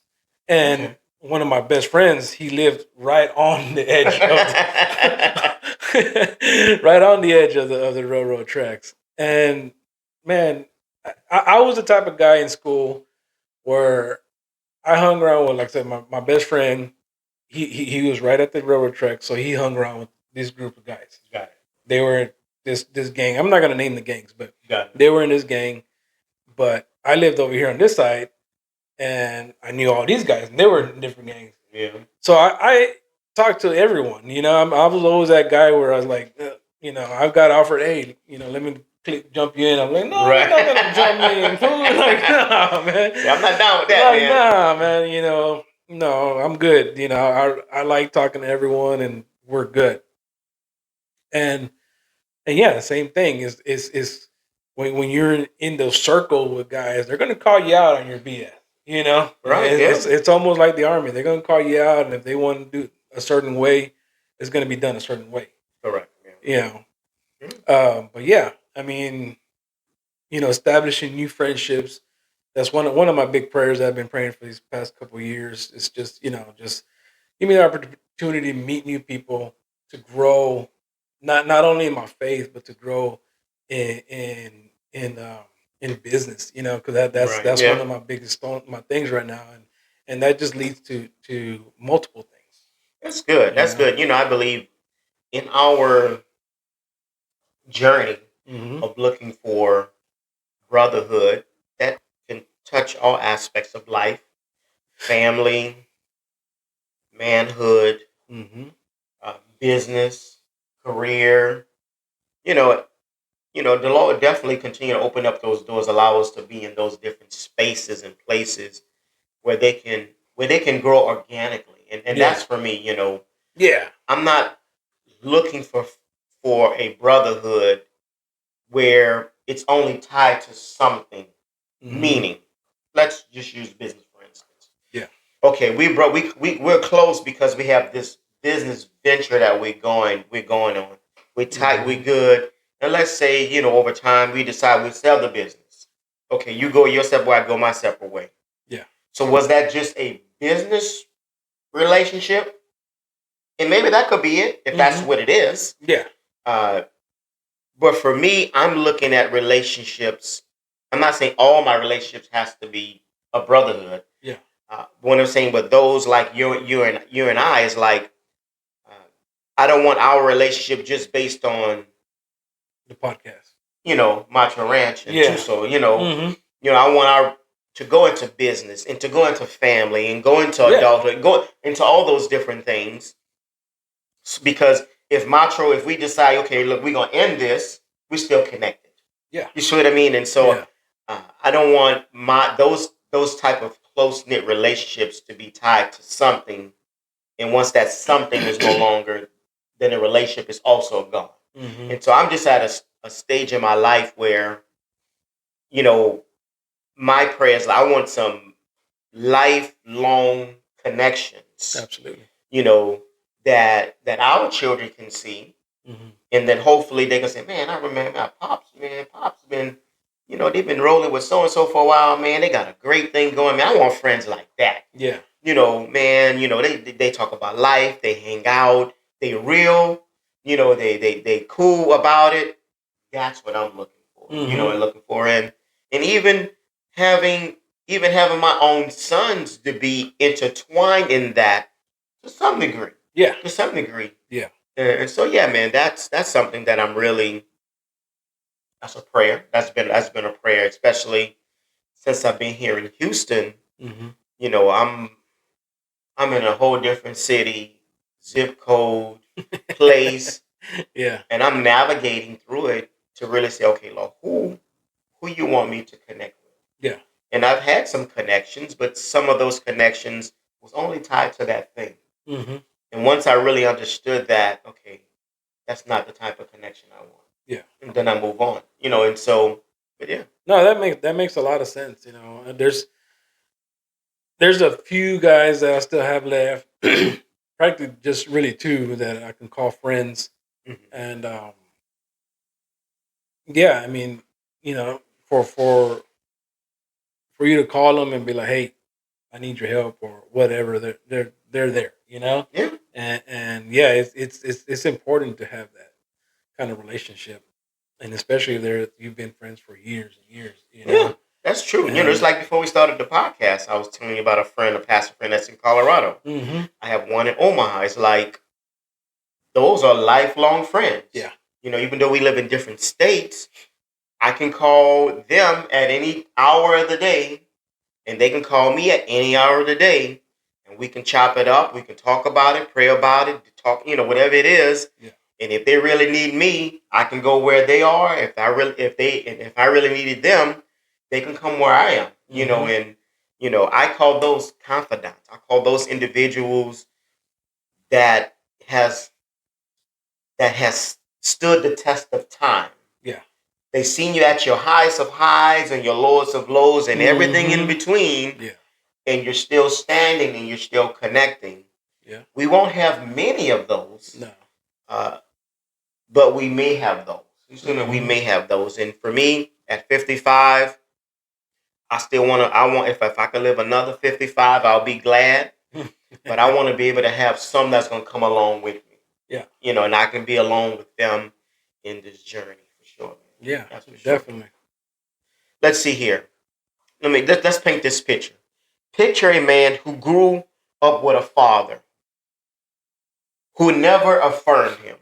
And one of my best friends, he lived right on the edge of right on the edge of the railroad tracks. And man, I was the type of guy in school where I hung around with, like I said, my best friend. He was right at the railroad track, so he hung around with this group of guys. Got it. They were this gang. I'm not gonna name the gangs, but they were in this gang. But I lived over here on this side, and I knew all these guys, and they were in different gangs. Yeah. So I talked to everyone. I was always that guy where I was like, I've got offered, hey, let me jump you in. I'm like, no, right. You're not gonna jump me in. Like, nah, man. Yeah, I'm not down with that, like, man. Nah, man. No, I'm good. I like talking to everyone, and we're good. And yeah, the same thing is when you're in the circle with guys, they're gonna call you out on your BS. Right? It's almost like the army. They're gonna call you out, and if they want to do a certain way, it's going to be done a certain way. Correct. You know. Yeah. But yeah, I mean, establishing new friendships. That's one of my big prayers that I've been praying for these past couple of years. It's just just give me the opportunity to meet new people, to grow, not only in my faith, but to grow in in business. Because Right. that's one Yeah. of my biggest my things right now, and that just leads to multiple things. That's good. You That's know. good. I believe in our journey Hmm. of looking for brotherhood that can touch all aspects of life, family, manhood, Hmm. business, career. You know, the Lord definitely continue to open up those doors, allow us to be in those different spaces and places where they can grow organically, and Yeah. that's for me. Yeah. I'm not looking for a brotherhood where it's only tied to something. Hmm. Meaning, let's just use business for instance. Yeah. Okay, we're close because we have this business venture that we're going on. We're tight, we Hmm. good, and let's say over time we decide we sell the business. Okay, you go your separate way, I go my separate way. Yeah. So was that just a business relationship? And maybe that could be it if that's Hmm. what it is. Yeah. Uh, but for me, I'm looking at relationships. I'm not saying all my relationships has to be a brotherhood. Yeah. What I'm saying, but those like you and I is like, uh, I don't want our relationship just based on The podcast. Macho Ranch and Yeah. Tuso. Hmm. I want our to go into business and to go into family and go into Yeah. adulthood, go into all those different things. Because if we decide, okay, look, we're gonna end this, we're still connected. Yeah. You see what I mean? And so Yeah. I don't want my those type of close knit relationships to be tied to something. And once that something is no longer, then the relationship is also gone. Hmm. And so I'm just at a stage in my life where you know my prayers. I want some lifelong connections. Absolutely. You know that our children can see, Hmm. and then hopefully they can say, "Man, I remember my pops. Man, pops been, they've been rolling with so and so for a while. Man, they got a great thing going. Man, I want friends like that. Yeah. Man. They talk about life. They hang out. They real. They cool about it. That's what I'm looking for. Hmm. And looking for, and having even having my own sons to be intertwined in that to some degree. Yeah. To some degree. Yeah. And so yeah, man, that's something that I'm really that's a prayer. That's been a prayer, especially since I've been here in Houston. Hmm. You know, I'm in a whole different city, zip code, place, Yeah. and I'm navigating through it to really say, okay, Lord, who you want me to connect with? Yeah. And I've had some connections, but some of those connections was only tied to that thing. Hmm. And once I really understood that, okay, that's not the type of connection I want. Yeah. And then I move on. And so, but yeah. No, that makes a lot of sense. And there's a few guys that I still have left. Practically just really two that I can call friends. Hmm. And yeah, I mean, you know, for you to call them and be like, "Hey, I need your help" or whatever, they're there. Yeah. And yeah, it's important to have that kind of relationship, and especially if you've been friends for years and years. Yeah. That's true. It's And like before we started the podcast, I was telling you about a pastor friend that's in Colorado. hmm I have one in Omaha. It's like those are lifelong friends. yeah, Even though we live in different states, I can call them at any hour of the day, and they can call me at any hour of the day, and we can chop it up. We can talk about it, pray about it, talk, whatever it is. yeah, And if they really need me, I can go where they are. If I really needed them, they can come where I am. hmm And I call those confidants. I call those individuals that has that has stood the test of time. yeah, They've seen you at your highest of highs and your lowest of lows and everything in hmm between, yeah, and you're still standing and you're still connecting. Yeah. We won't have many of those. No. But we may have those. We may have those. And for me, at 55, I still want to. If I could live another 55, I'll be glad. But I want to be able to have some that's going to come along with me. Yeah. And I can be along with them in this journey for sure. Yeah, that's for sure. Definitely. Let's see here. Let's paint this picture. Picture a man who grew up with a father who never affirmed him.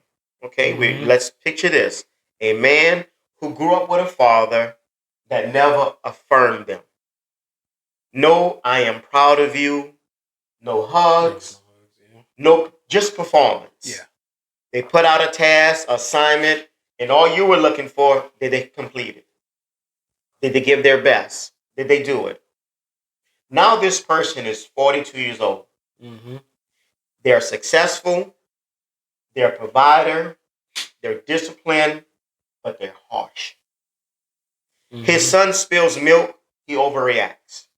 Okay, let's picture this. A man who grew up with a father that never affirmed them. No, I am proud of you. No hugs. No, just performance. Yeah. They put out a task, assignment, and all you were looking for, did they complete it? Did they give their best? Did they do it? Now this person is 42 years old. They're successful. They're a provider. They're disciplined, but they're harsh. His son spills milk. He overreacts.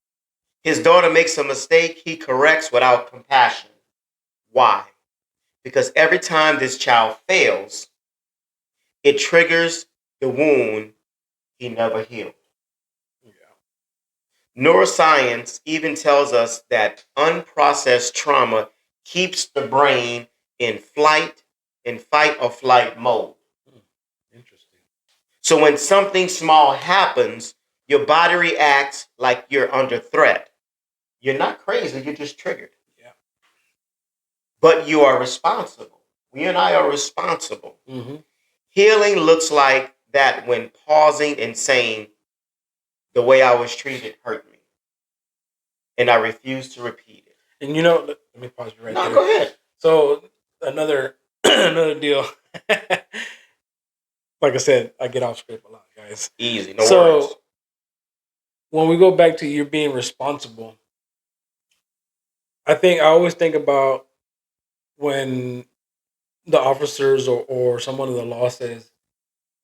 His daughter makes a mistake. He corrects without compassion. Why? Because every time this child fails, it triggers the wound he never healed. Yeah. Neuroscience even tells us that unprocessed trauma keeps the brain in fight or flight mode. Interesting. So when something small happens, your body reacts like you're under threat. You're not crazy, you're just triggered. Yeah. But you are responsible. We and I are responsible. Healing looks like that when pausing and saying, the way I was treated hurt me. And I refuse to repeat it. And let me pause you right there. No, go ahead. So another deal. Like I said, I get off script a lot, guys. Easy, no worries. When we go back to you being responsible, I always think about when the officers or someone in the law says,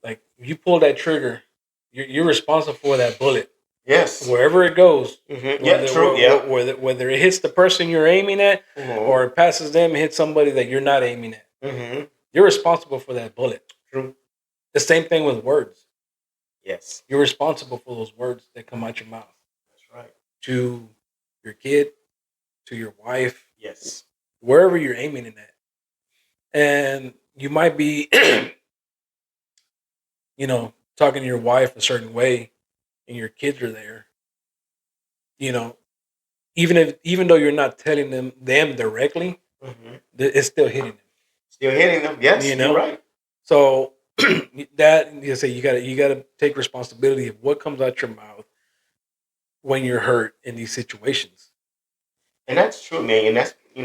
like, you pull that trigger, you're responsible for that bullet. Yes. Wherever it goes. Yeah, true. Yeah. Whether it hits the person you're aiming at or it passes them and hits somebody that you're not aiming at. You're responsible for that bullet. True. The same thing with words. Yes. You're responsible for those words that come out your mouth. That's right. To your kid, to your wife. Yes. Wherever you're aiming it at. And you might be, talking to your wife a certain way and your kids are there. Even though you're not telling them directly, it's still hitting them. Still hitting them. Yes, you're right. So that you gotta take responsibility of what comes out your mouth when you're hurt in these situations. And that's true, man. And that's we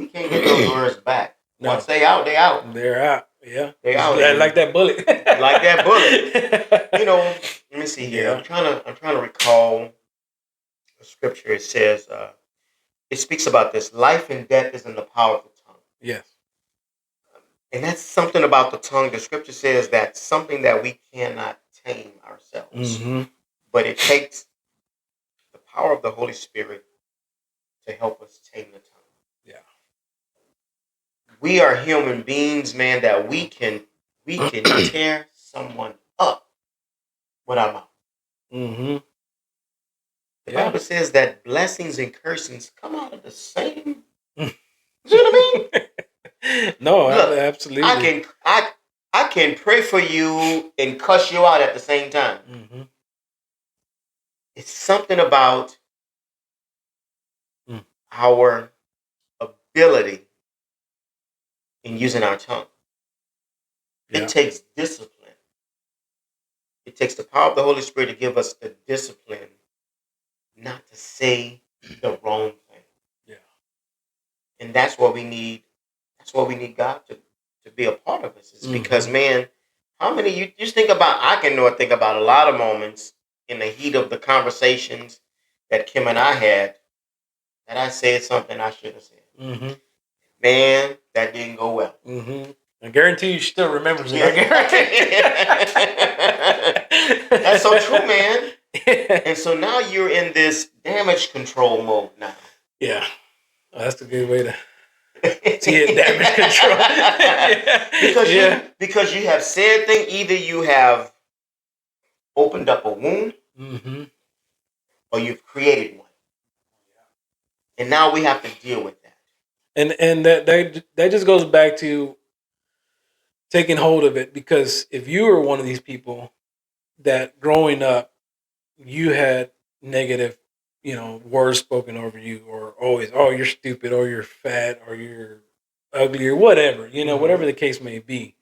can't get those words back. No. Once they out, they out. They're out. Yeah, they out. Like that bullet. Like that bullet. Let me see here. Yeah. I'm trying to recall the scripture. It says, it speaks about this. Life and death is in the power of the tongue. Yes. And that's something about the tongue. The scripture says that's something that we cannot tame ourselves. But it takes the power of the Holy Spirit to help us tame the tongue. Yeah. We are human beings, man, that we can tear someone up with our mouth. The Bible says that blessings and cursings come out of the same. You know what I mean? No, look, absolutely. I can pray for you and cuss you out at the same time. It's something about our ability in using our tongue. Yeah. It takes discipline. It takes the power of the Holy Spirit to give us the discipline not to say the wrong thing. Yeah. And that's what we need. That's what we need God to be a part of us. It's because, man, how many you just think about? I can think about a lot of moments in the heat of the conversations that Kim and I had that I said something I shouldn't have said. Man, that didn't go well. I guarantee you still remembers it. That's so true, man. And so now you're in this damage control mode now. Yeah. Well, that's a good way to See it, damage control. because Yeah. you have said things. Either you have opened up a wound, Mm-hmm. or you've created one, and now we have to deal with that. And that just goes back to taking hold of it, because if you were one of these people that growing up you had negative, words spoken over you, or always, oh, you're stupid, or you're fat, or you're ugly, or whatever, Mm-hmm. whatever the case may be,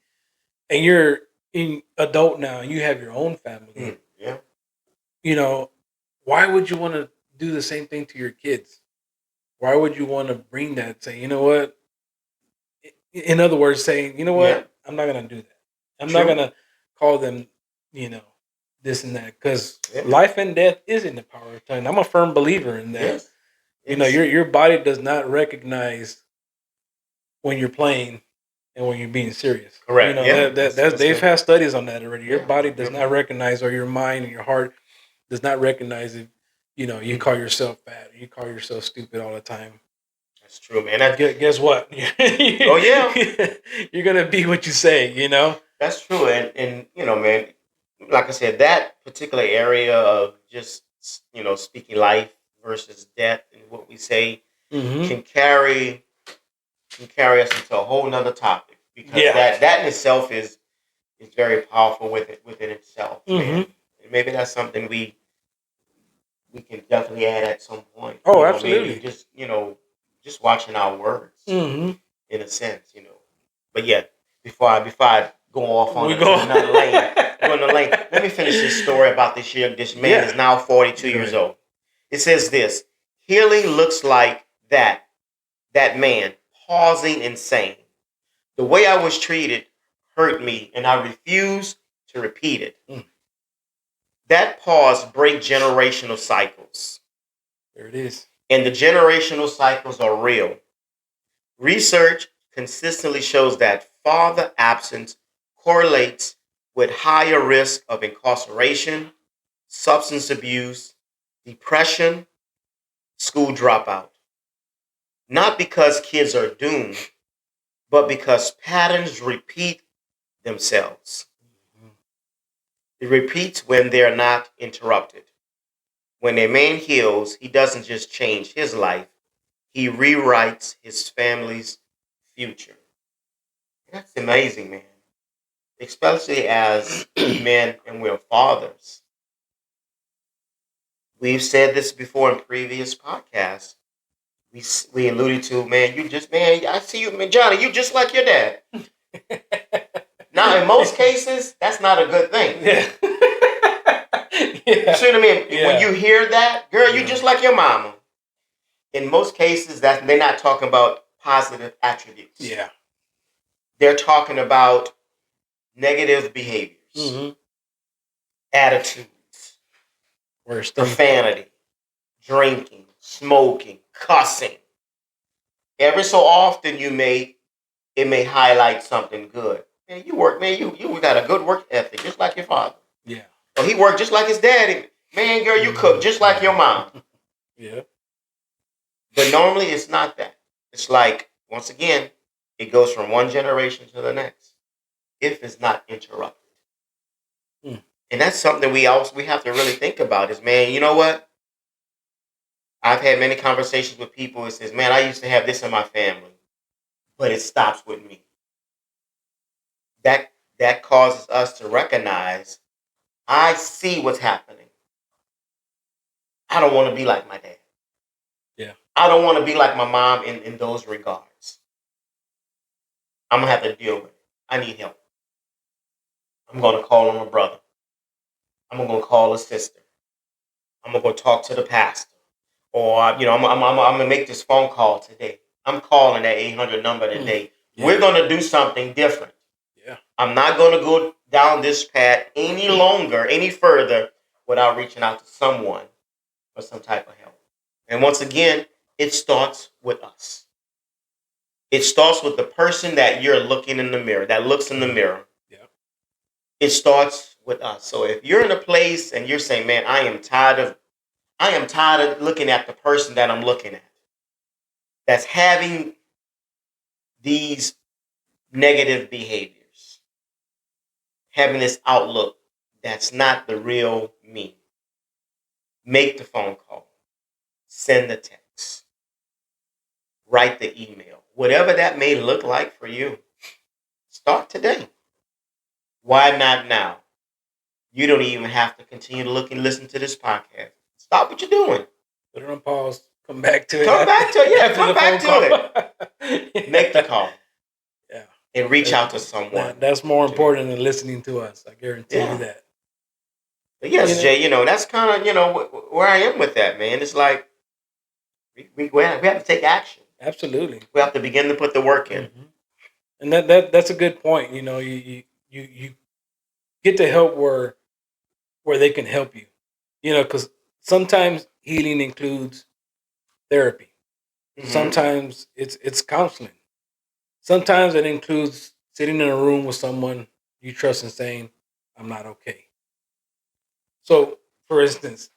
and you're in adult now, and you have your own family, Yeah. you know, why would you want to do the same thing to your kids? Why would you want to bring that? Say, you know what? In other words, saying, you know Yeah. what? I'm not gonna do that. I'm not True. gonna call them, you know, this and that, because Yeah. life and death is in the power of tongue. I'm a firm believer in that. Yes. It's, Your body does not recognize when you're playing and when you're being serious. correct. Yeah. That's they've had studies on that already. Your Yeah. body does Yeah. not recognize, or your mind and your heart does not recognize if you call yourself fat, or you call yourself stupid all the time. That's true, man. Guess what? Oh yeah, You're gonna be what you say. that's true. And man, like I said, that particular area of just speaking life versus death and what we say Mm-hmm. can carry us into a whole nother topic, because Yeah. that in itself is very powerful within itself, Mm-hmm. man. And maybe that's something we can definitely add at some point. Oh, Maybe absolutely. just watching our words Mm-hmm. in a sense. But yeah, before I go off on We go. another lane, go in the lane. Let me finish this story about this year. This man Yeah. is now 42 Go years ahead. old. It says this: healing looks like that man pausing and saying, "The way I was treated hurt me, and I refuse to repeat it." Mm. That pause breaks generational cycles, There it is. and the generational cycles are real. Research consistently shows that father absence correlates with higher risk of incarceration, substance abuse, depression, school dropout. Not because kids are doomed, but because patterns repeat themselves. It repeats when they're not interrupted. When a man heals, he doesn't just change his life, he rewrites his family's future. That's amazing, man. Especially as men and we're fathers. We've said this before in previous podcasts. We alluded to, man, I see you, man, Johnny, you just like your dad. Now, in most cases, that's not a good thing. Yeah. You see what I mean? Yeah. When you hear that, girl, you Yeah. just like your mama. In most cases, that they're not talking about positive attributes. Yeah. They're talking about negative behaviors, Mm-hmm. attitudes, Worst thing. profanity, drinking, smoking, cussing. Every so often, it may highlight something good. Man, you work, man. You got a good work ethic, just like your father. Yeah. Or he worked just like his daddy. Man, girl, you cook just like your mom. Yeah. But normally, it's not that. It's like, once again, it goes from one generation to the next if it's not interrupted. Mm. And that's something we have to really think about. Is, man, you know what? I've had many conversations with people who says, man, I used to have this in my family, but it stops with me. That causes us to recognize, I see what's happening. I don't want to be like my dad. Yeah. I don't want to be like my mom in those regards. I'm going to have to deal with it. I need help. I'm going to call on my brother. I'm going to call a sister. I'm going to go talk to the pastor. Or, I'm going to make this phone call today. I'm calling that 800 number today. Yeah. We're going to do something different. Yeah. I'm not going to go down this path any longer, any further, without reaching out to someone for some type of help. And once again, it starts with us. It starts with the person that you're looking in the mirror, that looks in the mirror. Yeah. It starts with us. So if you're in a place and you're saying, man, I am tired of looking at the person that I'm looking at, that's having these negative behaviors, having this outlook that's not the real me, make the phone call, send the text, write the email, whatever that may look like for you. Start today. Why not now? You don't even have to continue to look and listen to this podcast. Stop what you're doing. Put it on pause. Come back to it. Come back to it. Yeah, after come the back phone to call. it. Make the call Yeah. and reach out to someone. That's more important than listening to us. I guarantee you that. But yes, Jay, that's kind of, where I am with that, man. It's like we have to take action. Absolutely. We have to begin to put the work in. Mm-hmm. And that's a good point. You get to help where they can help you. Because sometimes healing includes therapy. Mm-hmm. Sometimes it's counseling. Sometimes it includes sitting in a room with someone you trust and saying, "I'm not okay." So, for instance,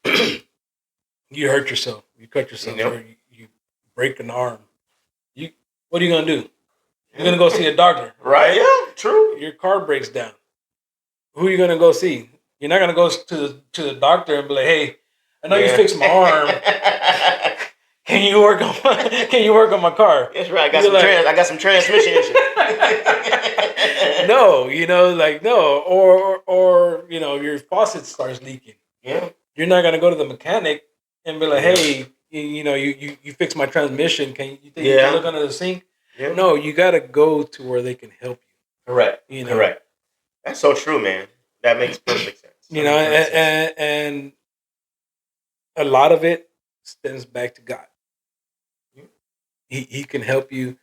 you hurt yourself, you cut yourself, or you break an arm. What are you gonna do? You're gonna go see a doctor, right? Yeah, true. Your car breaks down. Who are you gonna go see? You're not gonna go to the doctor and be like, "Hey, I know you fixed my arm. Can you work on my car?" That's right. I got some transmission issues. No, no. Or your faucet starts leaking. Yeah. You're not gonna go to the mechanic and be like, "Hey, you fix my transmission. You think you can look under the sink?" Yeah. No, you gotta go to where they can help you. Correct. Correct. That's so true, man. That makes perfect sense. And a lot of it stems back to God. He can help you.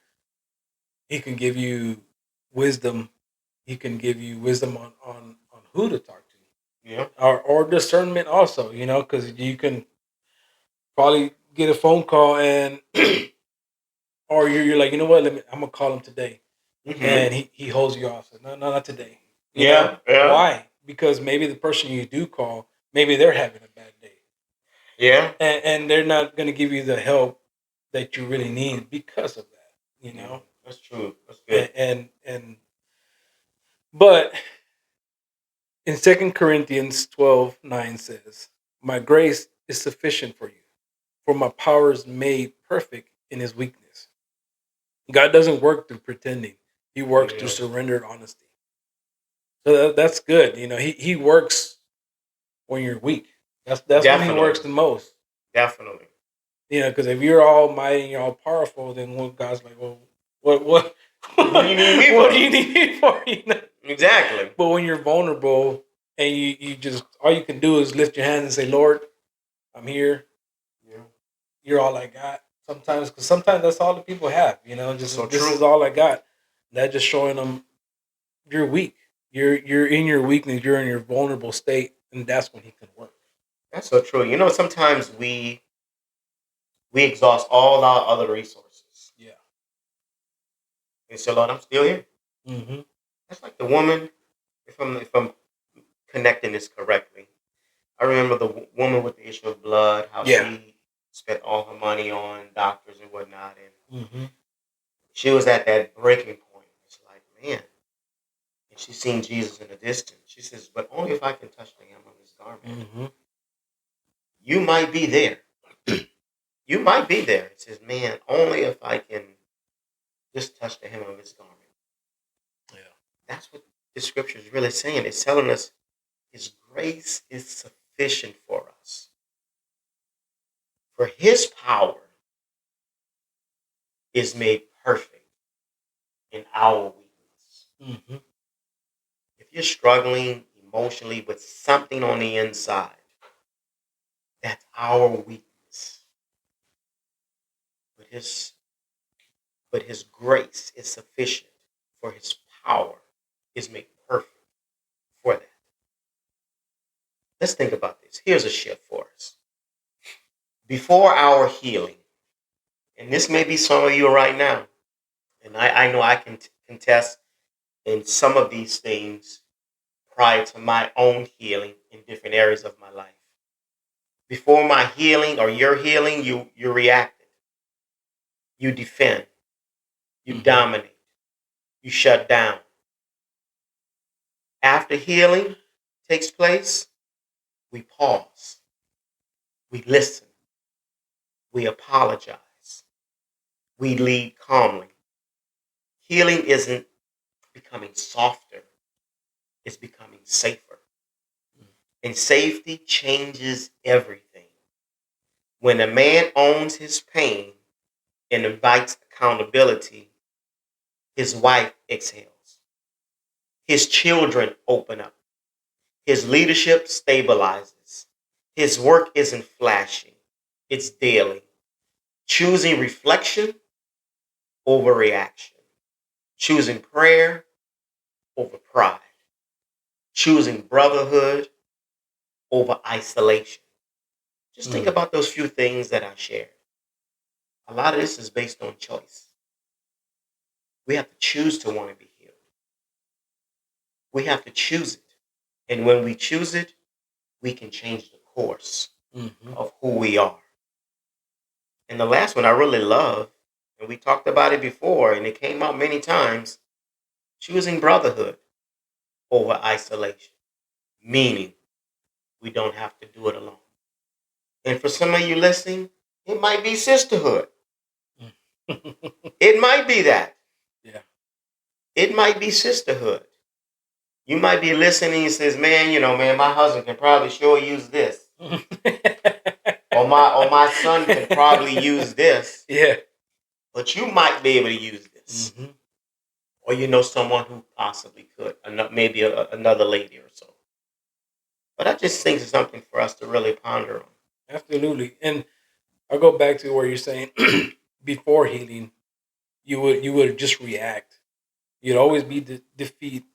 He can give you wisdom. He can give you wisdom on who to talk to. Yeah. Or discernment also, because you can probably get a phone call and or you're like, you know what, I'm gonna call him today. Mm-hmm. And he holds you off. No, not today. Yeah. Why? Because maybe the person you do call, maybe they're having a bad day. Yeah. And they're not gonna give you the help that you really need because of that. Yeah, that's true. That's good. And but in 2 Corinthians 12:9 says, "My grace is sufficient for you, for my power is made perfect in his weakness." God doesn't work through pretending. He works through surrendered honesty. So that's good. He works when you're weak. That's when he works the most. Definitely. Because if you're almighty and you're all powerful, then God's like, well, what do you need me for? What do you need me for? Exactly. But when you're vulnerable and you just, all you can do is lift your hands and say, "Lord, I'm here. Yeah. You're all I got." Sometimes that's all the people have. Just so this is all I got. That just showing them you're weak. You're in your weakness. You're in your vulnerable state, and that's when he can work. That's so true. Sometimes we exhaust all our other resources. Yeah. And so, Lord, I'm still here. Mm-hmm. That's like the woman. If I'm connecting this correctly, I remember the woman with the issue of blood. How she spent all her money on doctors and whatnot, and she was at that breaking point. It's like, man, and she seen Jesus in the distance. She says, "But only if I can touch the hem of his garment." Mm-hmm. You might be there. You might be there. It says, "Man, only if I can just touch the hem of his garment." Yeah, that's what the scripture is really saying. It's telling us his grace is sufficient for us. For his power is made perfect in our weakness. Mm-hmm. If you're struggling emotionally with something on the inside, that's our weakness. But his grace is sufficient, for his power is made perfect for that. Let's think about this. Here's a shift for us. Before our healing, and this may be some of you right now, and I know I can contest in some of these things prior to my own healing in different areas of my life. Before my healing or your healing, you reacted. You defend. You dominate. you shut down. After healing takes place, we pause, we listen, we apologize, we lead calmly. Healing isn't becoming softer, it's becoming safer. And safety changes everything. When a man owns his pain and invites accountability, his wife exhales. His children open up. His leadership stabilizes. His work isn't flashy, it's daily. Choosing reflection over reaction. Choosing prayer over pride. Choosing brotherhood over isolation. Just think about those few things that I shared. A lot of this is based on choice. We have to choose to want to be healed. We have to choose it. And when we choose it, we can change the course of who we are. And the last one I really love, and we talked about it before, and it came out many times, choosing brotherhood over isolation, meaning we don't have to do it alone. And for some of you listening, it might be sisterhood. It might be that. Yeah. It might be sisterhood. You might be listening and says, man, man, my husband can probably sure use this. or my son can probably use this. Yeah. But you might be able to use this. Or you know someone who possibly could. Maybe another lady or so. But I just think it's something for us to really ponder on. Absolutely. And I'll go back to where you're saying before healing, you would just react. You'd always be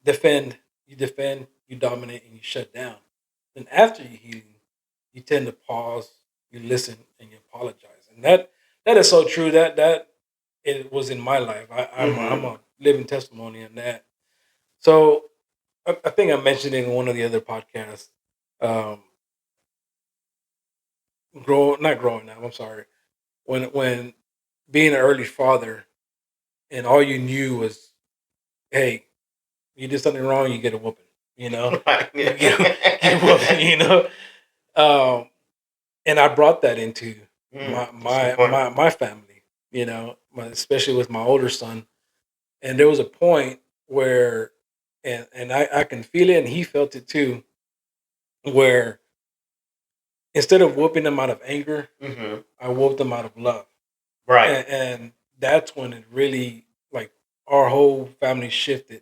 defend, you dominate, and you shut down. Then after you healing, you tend to pause, you listen, and you apologize. And that is so true. That it was in my life. I'm a living testimony on that. So I think I mentioned in one of the other podcasts, um, not growing up. I'm sorry. When being an early father, and all you knew was, hey, you did something wrong, you get a whooping. You know, you get a whooping. And I brought that into my family. Especially with my older son. And there was a point where, and I can feel it, and he felt it too, where instead of whooping them out of anger, I whooped them out of love. Right. And that's when it really, like, our whole family shifted.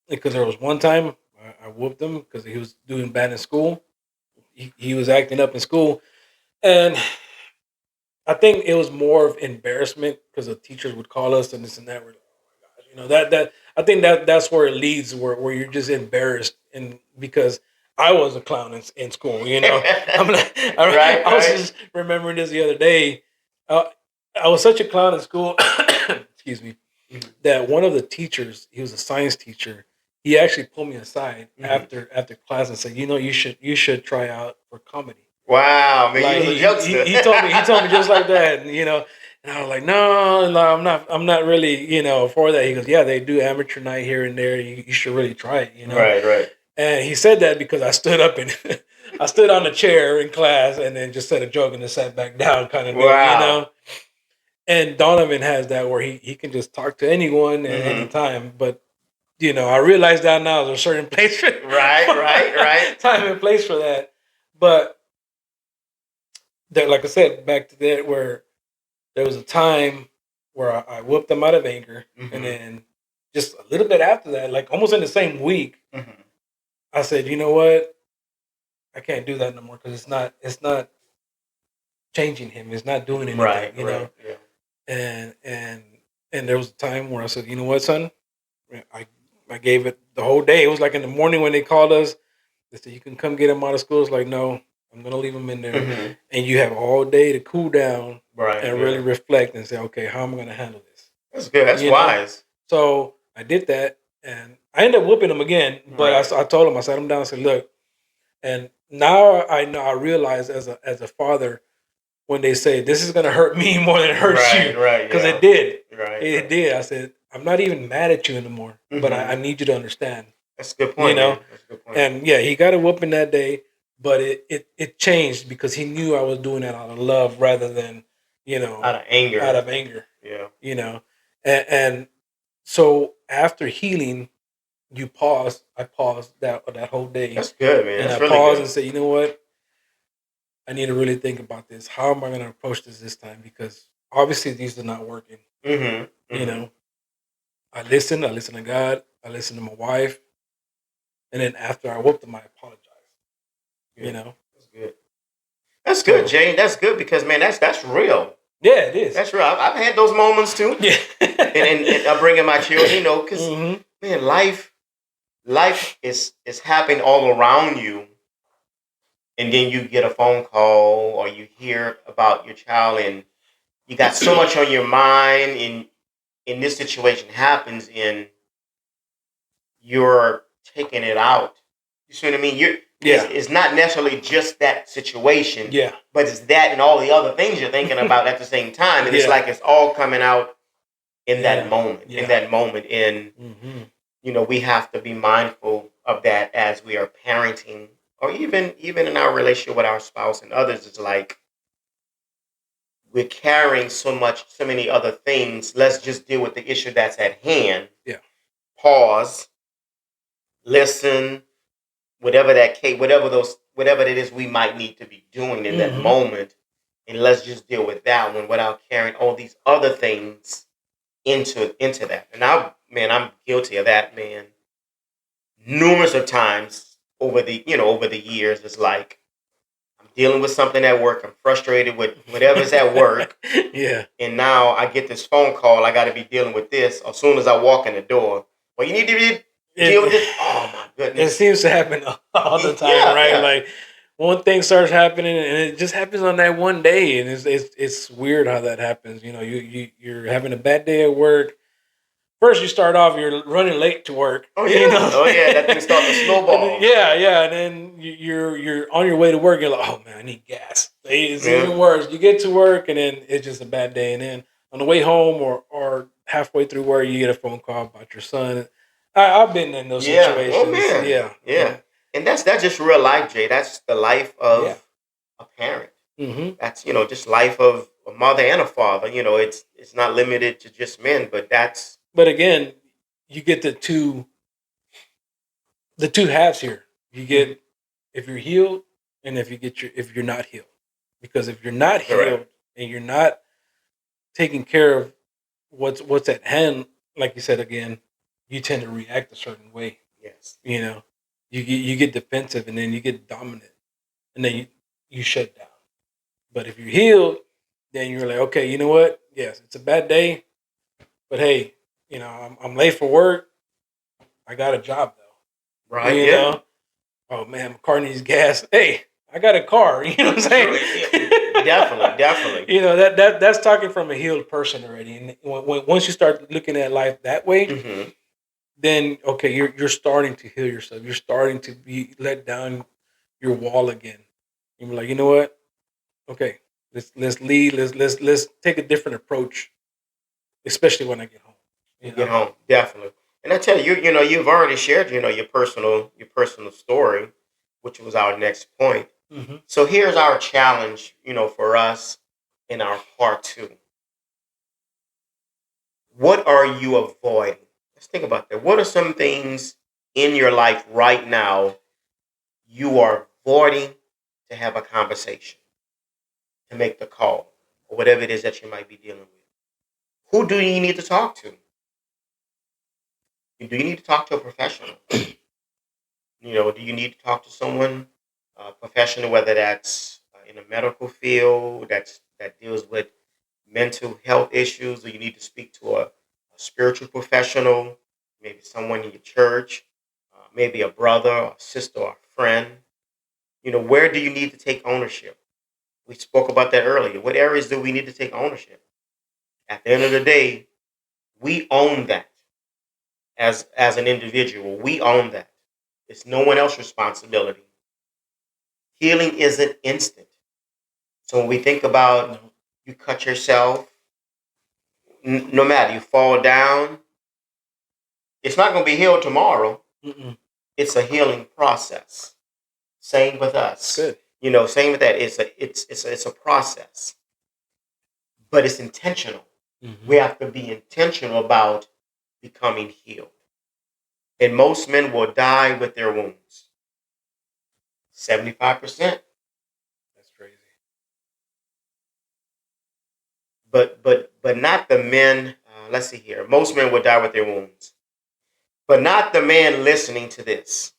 Because there was one time I whooped him because he was doing bad in school. He was acting up in school. And I think it was more of embarrassment because the teachers would call us and this and that. We're like, oh my gosh, that I think that's where it leads, where you're just embarrassed, and because I was a clown in school, I'm like, I was just remembering this the other day. I was such a clown in school, excuse me, that one of the teachers, he was a science teacher, he actually pulled me aside after class and said, you should try out for comedy. Wow, man, like, he was a jokester. He told me just like that, and I was like, no, I'm not really, for that. He goes, yeah, they do amateur night here and there. You should really try it, Right. And he said that because I stood up and I stood on the chair in class and then just said a joke and then sat back down, kind of thing, And Donovan has that where he can just talk to anyone at any time, but I realize that now there's a certain place for right time and place for that, but. That, like I said, back to that where there was a time where I whooped them out of anger, and then just a little bit after that, like almost in the same week, I said, you know what, I can't do that no more because it's not changing him, it's not doing anything, right. Yeah. And there was a time where I said, you know what, son, I gave it the whole day. It was like in the morning when they called us, they said you can come get him out of school. It's like, no, I'm gonna leave him in there, and you have all day to cool down, and really reflect and say, okay, how am I gonna handle this? That's good. That's wise. So I did that, and I ended up whooping him again. But I told him, I sat him down and said, look, and now I know, I realize as a father, when they say this is gonna hurt me more than it hurts you, right, because it did, right, it did. I said I'm not even mad at you anymore, but I need you to understand. That's a good You point, know, man. That's a good point. and yeah, he got a whooping that day, but it changed because he knew I was doing it out of love rather than Out of anger. out of anger. Yeah. And so after healing, you pause. I paused that whole day, That's good, man. and That's I really paused good. and said, you know what? I need to really think about this. How am I going to approach this time? Because obviously these are not working. Mm-hmm. You know, I listened. I listened to God. I listened to my wife, and then after I whooped him, I apologized. Yeah. You know, That's good. That's good, Jane. That's good because, man, that's real. Yeah, it is. That's real. I've had those moments too. Yeah. and I'm bringing my children, because man, life is happening all around you, and then you get a phone call or you hear about your child, and you got so much on your mind, and this situation happens, and you're taking it out. You see what I mean? It's not necessarily just that situation, but it's that and all the other things you're thinking about at the same time, and it's like it's all coming out in that moment. In that moment, and we have to be mindful of that as we are parenting, or even in our relationship with our spouse and others. It's like we're carrying so many other things. Let's just deal with the issue that's at hand. Yeah. Pause, listen, whatever that case, whatever it is we might need to be doing in that moment, and let's just deal with that one without carrying all these other things into that. And I'm guilty of that, man. Numerous of times over the years. It's like I'm dealing with something at work. I'm frustrated with whatever's at work. Yeah. And now I get this phone call. I got to be dealing with this as soon as I walk in the door. Well, you need to deal with this. Oh my goodness! It seems to happen all the time, right? Yeah. Like one thing starts happening, and it just happens on that one day, and it's weird how that happens. You're having a bad day at work. First, you start off, you're running late to work. Oh yeah, that thing starts to snowball. And then you're on your way to work. You're like, oh man, I need gas. It's even worse. You get to work, and then it's just a bad day. And then on the way home, or halfway through work, you get a phone call about your son. I've been in those situations. Oh man. Yeah. And that's just real life, Jay. That's the life of a parent. That's just life of a mother and a father. It's not limited to just men, but that's. But again, you get the two halves here. You get if you're healed, and if you're not healed. Because if you're not healed and you're not taking care of what's at hand, like you said again, you tend to react a certain way. Yes. You get defensive, and then you get dominant, and then you shut down. But if you're healed, then you're like, okay, you know what? Yes, it's a bad day, but hey, I'm late for work. I got a job though. Right. You know? Oh man, my car needs gas. Hey, I got a car. You know what I'm saying? Definitely. That's talking from a healed person already. And once you start looking at life that way, then okay, you're starting to heal yourself. You're starting to be let down your wall again. You're like, you know what? Okay, let's lead. Let's take a different approach, especially when I get home. Get home, definitely. And I tell you, you've already shared, your personal story, which was our next point. So here's our challenge, for us in our part 2. What are you avoiding? Let's think about that. What are some things in your life right now you are avoiding to have a conversation, to make the call, or whatever it is that you might be dealing with? Who do you need to talk to? Do you need to talk to a professional? Do you need to talk to someone professional, whether that's in a medical field that deals with mental health issues, or you need to speak to a spiritual professional, maybe someone in your church, maybe a brother or sister or a friend? Where do you need to take ownership? We spoke about that earlier. What areas do we need to take ownership? At the end of the day, we own that as an individual. We own that. It's no one else's responsibility. Healing isn't instant. So when we think about you cut yourself, no matter, you fall down, It's not going to be healed tomorrow. Mm-mm. It's a healing process. Same with us. Good. Same with that. It's a process, but it's intentional. Mm-hmm. We have to be intentional about becoming healed. And most men will die with their wounds. 75%. That's crazy. But not the men. Let's see here. Most men will die with their wounds, but not the man listening to this.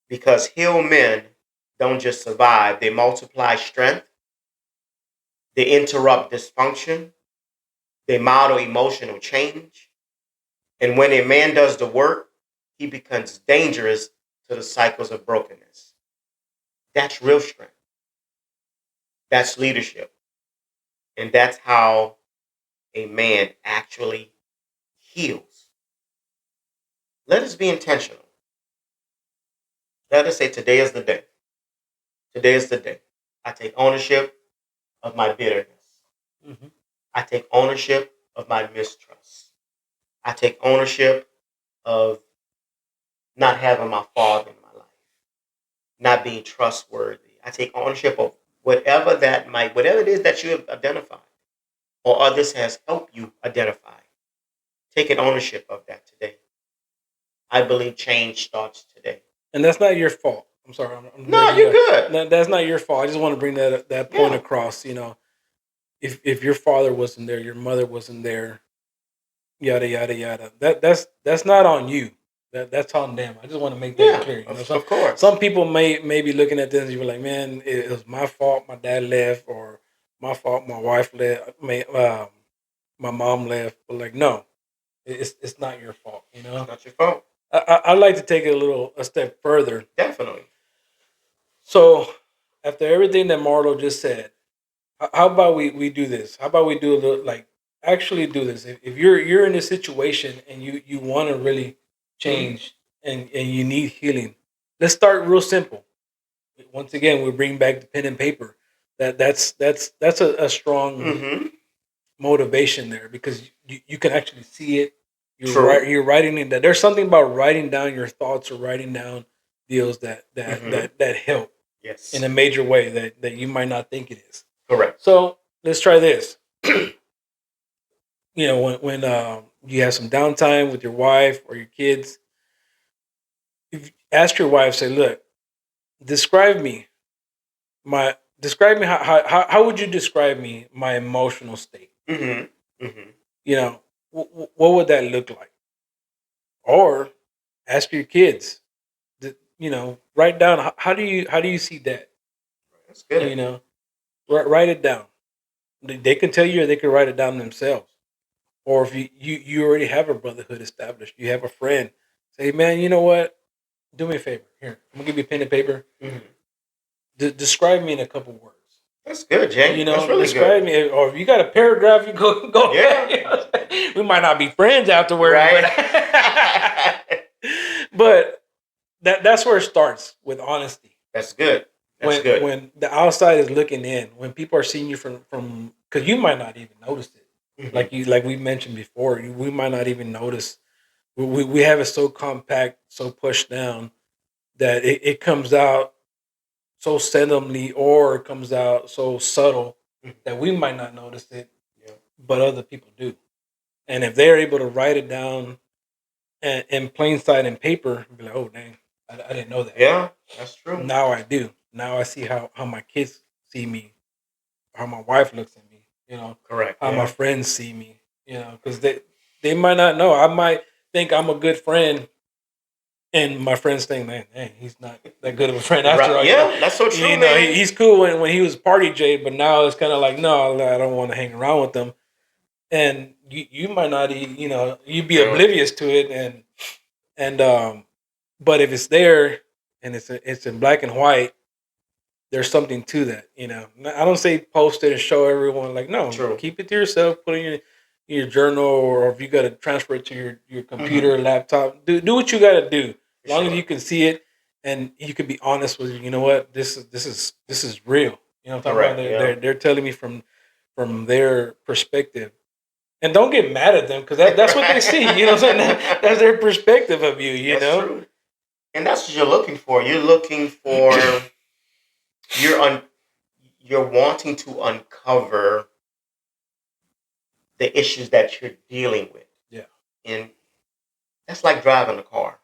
Because healed men don't just survive; they multiply strength. They interrupt dysfunction. They model emotional change. And when a man does the work, he becomes dangerous to the cycles of brokenness. That's real strength. That's leadership. And that's how a man actually heals. Let us be intentional. Let us say, today is the day. Today is the day. I take ownership of my bitterness. Mm-hmm. I take ownership of my mistrust. I take ownership of not having my father in my life, not being trustworthy. I take ownership of whatever it is that you have identified or others has helped you identify. Taking ownership of that today. I believe change starts today. And that's not your fault. I'm sorry. I'm No, breaking you're that. good. That's not your fault. I just want to bring that point Yeah. across. If your father wasn't there, your mother wasn't there, yada yada yada. That's not on you. That's on them. I just want to make that Yeah, clear. of course. Some people may be looking at this and you be like, man, it was my fault. My dad left, or my fault. My wife left. My mom left. But like, no, it's not your fault. It's not your fault. I'd like to take it a step further. Definitely. So after everything that Marlo just said, how about we do this? How about we do a little, like, actually do this? If you're in a situation and you want to really change and you need healing, let's start real simple. Once again, we bring back the pen and paper. That's a strong Mm-hmm. motivation there, because you can actually see it. True. You're writing it down. There's something about writing down your thoughts or writing down deals Mm-hmm. that help in Yes. a major way that you might not think it is. Correct. So let's try this. When you have some downtime with your wife or your kids, ask your wife, say, look, describe me. Describe me, how would you describe me, my emotional state? Mm-hmm. Mm-hmm. What would that look like? Or ask your kids, write down, how do you see that? That's good. You know, write it down. They can tell you, or they can write it down themselves. Or if you already have a brotherhood established, you have a friend, say, man, you know what? Do me a favor. Here, I'm gonna give you a pen and paper. Mm-hmm. Describe me in a couple words. That's good, Jay. That's really Describe good. me, or if you got a paragraph, you go Yeah. ahead. We might not be friends afterwards, Right. but that's where it starts, with honesty. That's good. That's When good. when the outside is looking in, when people are seeing you from, because you might not even notice it. Mm-hmm. Like we mentioned before, we might not even notice. We have it so compact, so pushed down, that it comes out so seldomly, or it comes out so subtle Mm-hmm. that we might not notice it, Yeah. but other people do. And if they're able to write it down in plain sight in paper, be like, oh dang, I didn't know that. Yeah, that's true. Now I do. Now I see how my kids see me, how my wife looks at me, Correct. how my Yeah. friends see me, because they might not know. I might think I'm a good friend, and my friends think, man, hey, he's not that good of a friend after Right. all. Yeah, that's so true, man. He's cool when he was party Jade, but now it's kind of like, no, I don't want to hang around with them. And you might not, you'd be Really. oblivious to it, and but if it's there and it's in black and white, there's something to that. I don't say post it and show everyone. Like, no, True. keep it to yourself. Put it in your journal, or if you got to transfer it to your computer, laptop. Do what you got to do. As long as you can see it and you can be honest with, you know what, this is real. You know what I'm talking Correct. about? Yeah. They're telling me from their perspective, And don't get mad at them because that's what they see. You know what I'm saying? That's their perspective of you, you That's know? true. And that's what you're looking for. You're looking for you're un, you're wanting to uncover the issues that you're dealing with. Yeah. And that's like driving a car.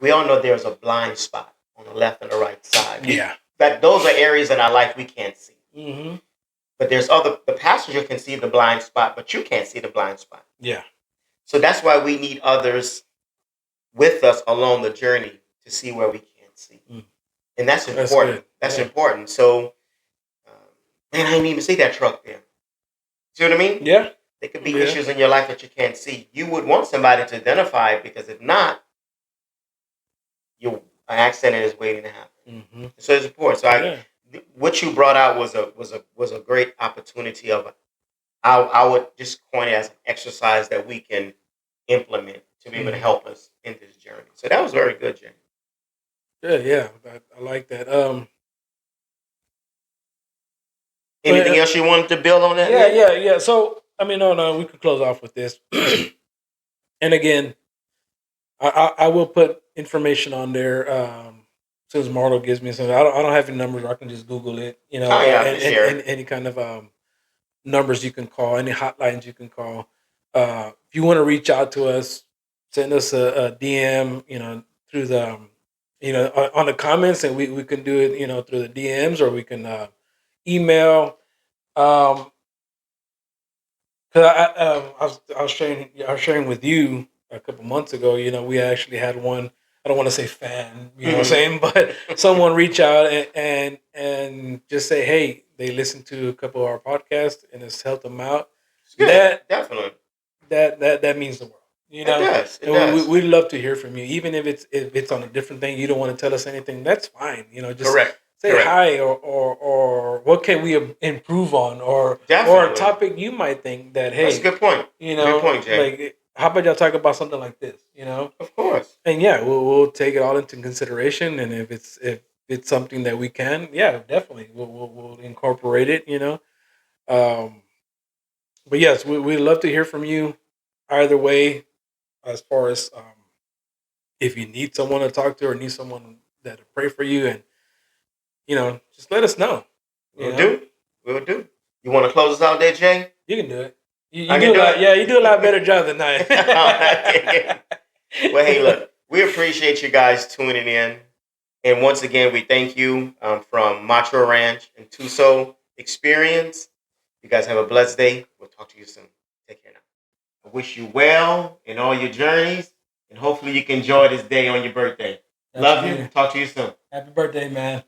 We all know there's a blind spot on the left and the right side. Yeah. That those are areas in our life we can't see. Mm-hmm. But the passenger can see the blind spot, but you can't see the blind spot. Yeah. So that's why we need others with us along the journey to see where we can't see. Mm. And that's important. That's important. So, man, I didn't even see that truck there. See what I mean? Yeah. There could be issues in your life that you can't see. You would want somebody to identify it because if not, an accident is waiting to happen. Mm-hmm. So it's important. So what you brought out was a great opportunity of I would just coin it as an exercise that we can implement to be able to help us in this journey. So that was very good, Jay. Yeah, I like that. Anything else you wanted to build on that? Yeah. So I mean, no, we could close off with this. And again, I will put information on there. As soon as Marlo gives me something, I don't have any numbers. I can just Google it. You know, and any kind of numbers you can call, any hotlines you can call. If you want to reach out to us, send us a DM. You know, through the on the comments, and we can do it. You know, through the DMs, or we can email. Because I was sharing with you a couple months ago. You know, we actually had one. I don't want to say fan, you know what I'm saying, but someone reach out and just say, hey, they listened to a couple of our podcasts and it's helped them out. Yeah, definitely. That means the world. You know, it does. We'd love to hear from you, even if it's on a different thing. You don't want to tell us anything. That's fine. You know, just say hi or what can we improve on or a topic you might think that hey, that's a good point. You know, good point, Jay. Like how about y'all talk about something like this? You know, of course. And yeah, we'll take it all into consideration, and if it's something that we can, yeah, definitely we'll incorporate it. You know, but yes, we'd love to hear from you. Either way, as far as if you need someone to talk to or need someone that to pray for you, and you know, just let us know. We'll do. You want to close us out there, Jay? You can do it. You do a lot. Yeah, you do a lot better job than I. Well, hey, look, we appreciate you guys tuning in, and once again, we thank you from Macho Ranch and TOSO Experience. You guys have a blessed day. We'll talk to you soon. Take care now. I wish you well in all your journeys, and hopefully you can enjoy this day on your birthday. Love you. Talk to you soon. Happy birthday, man.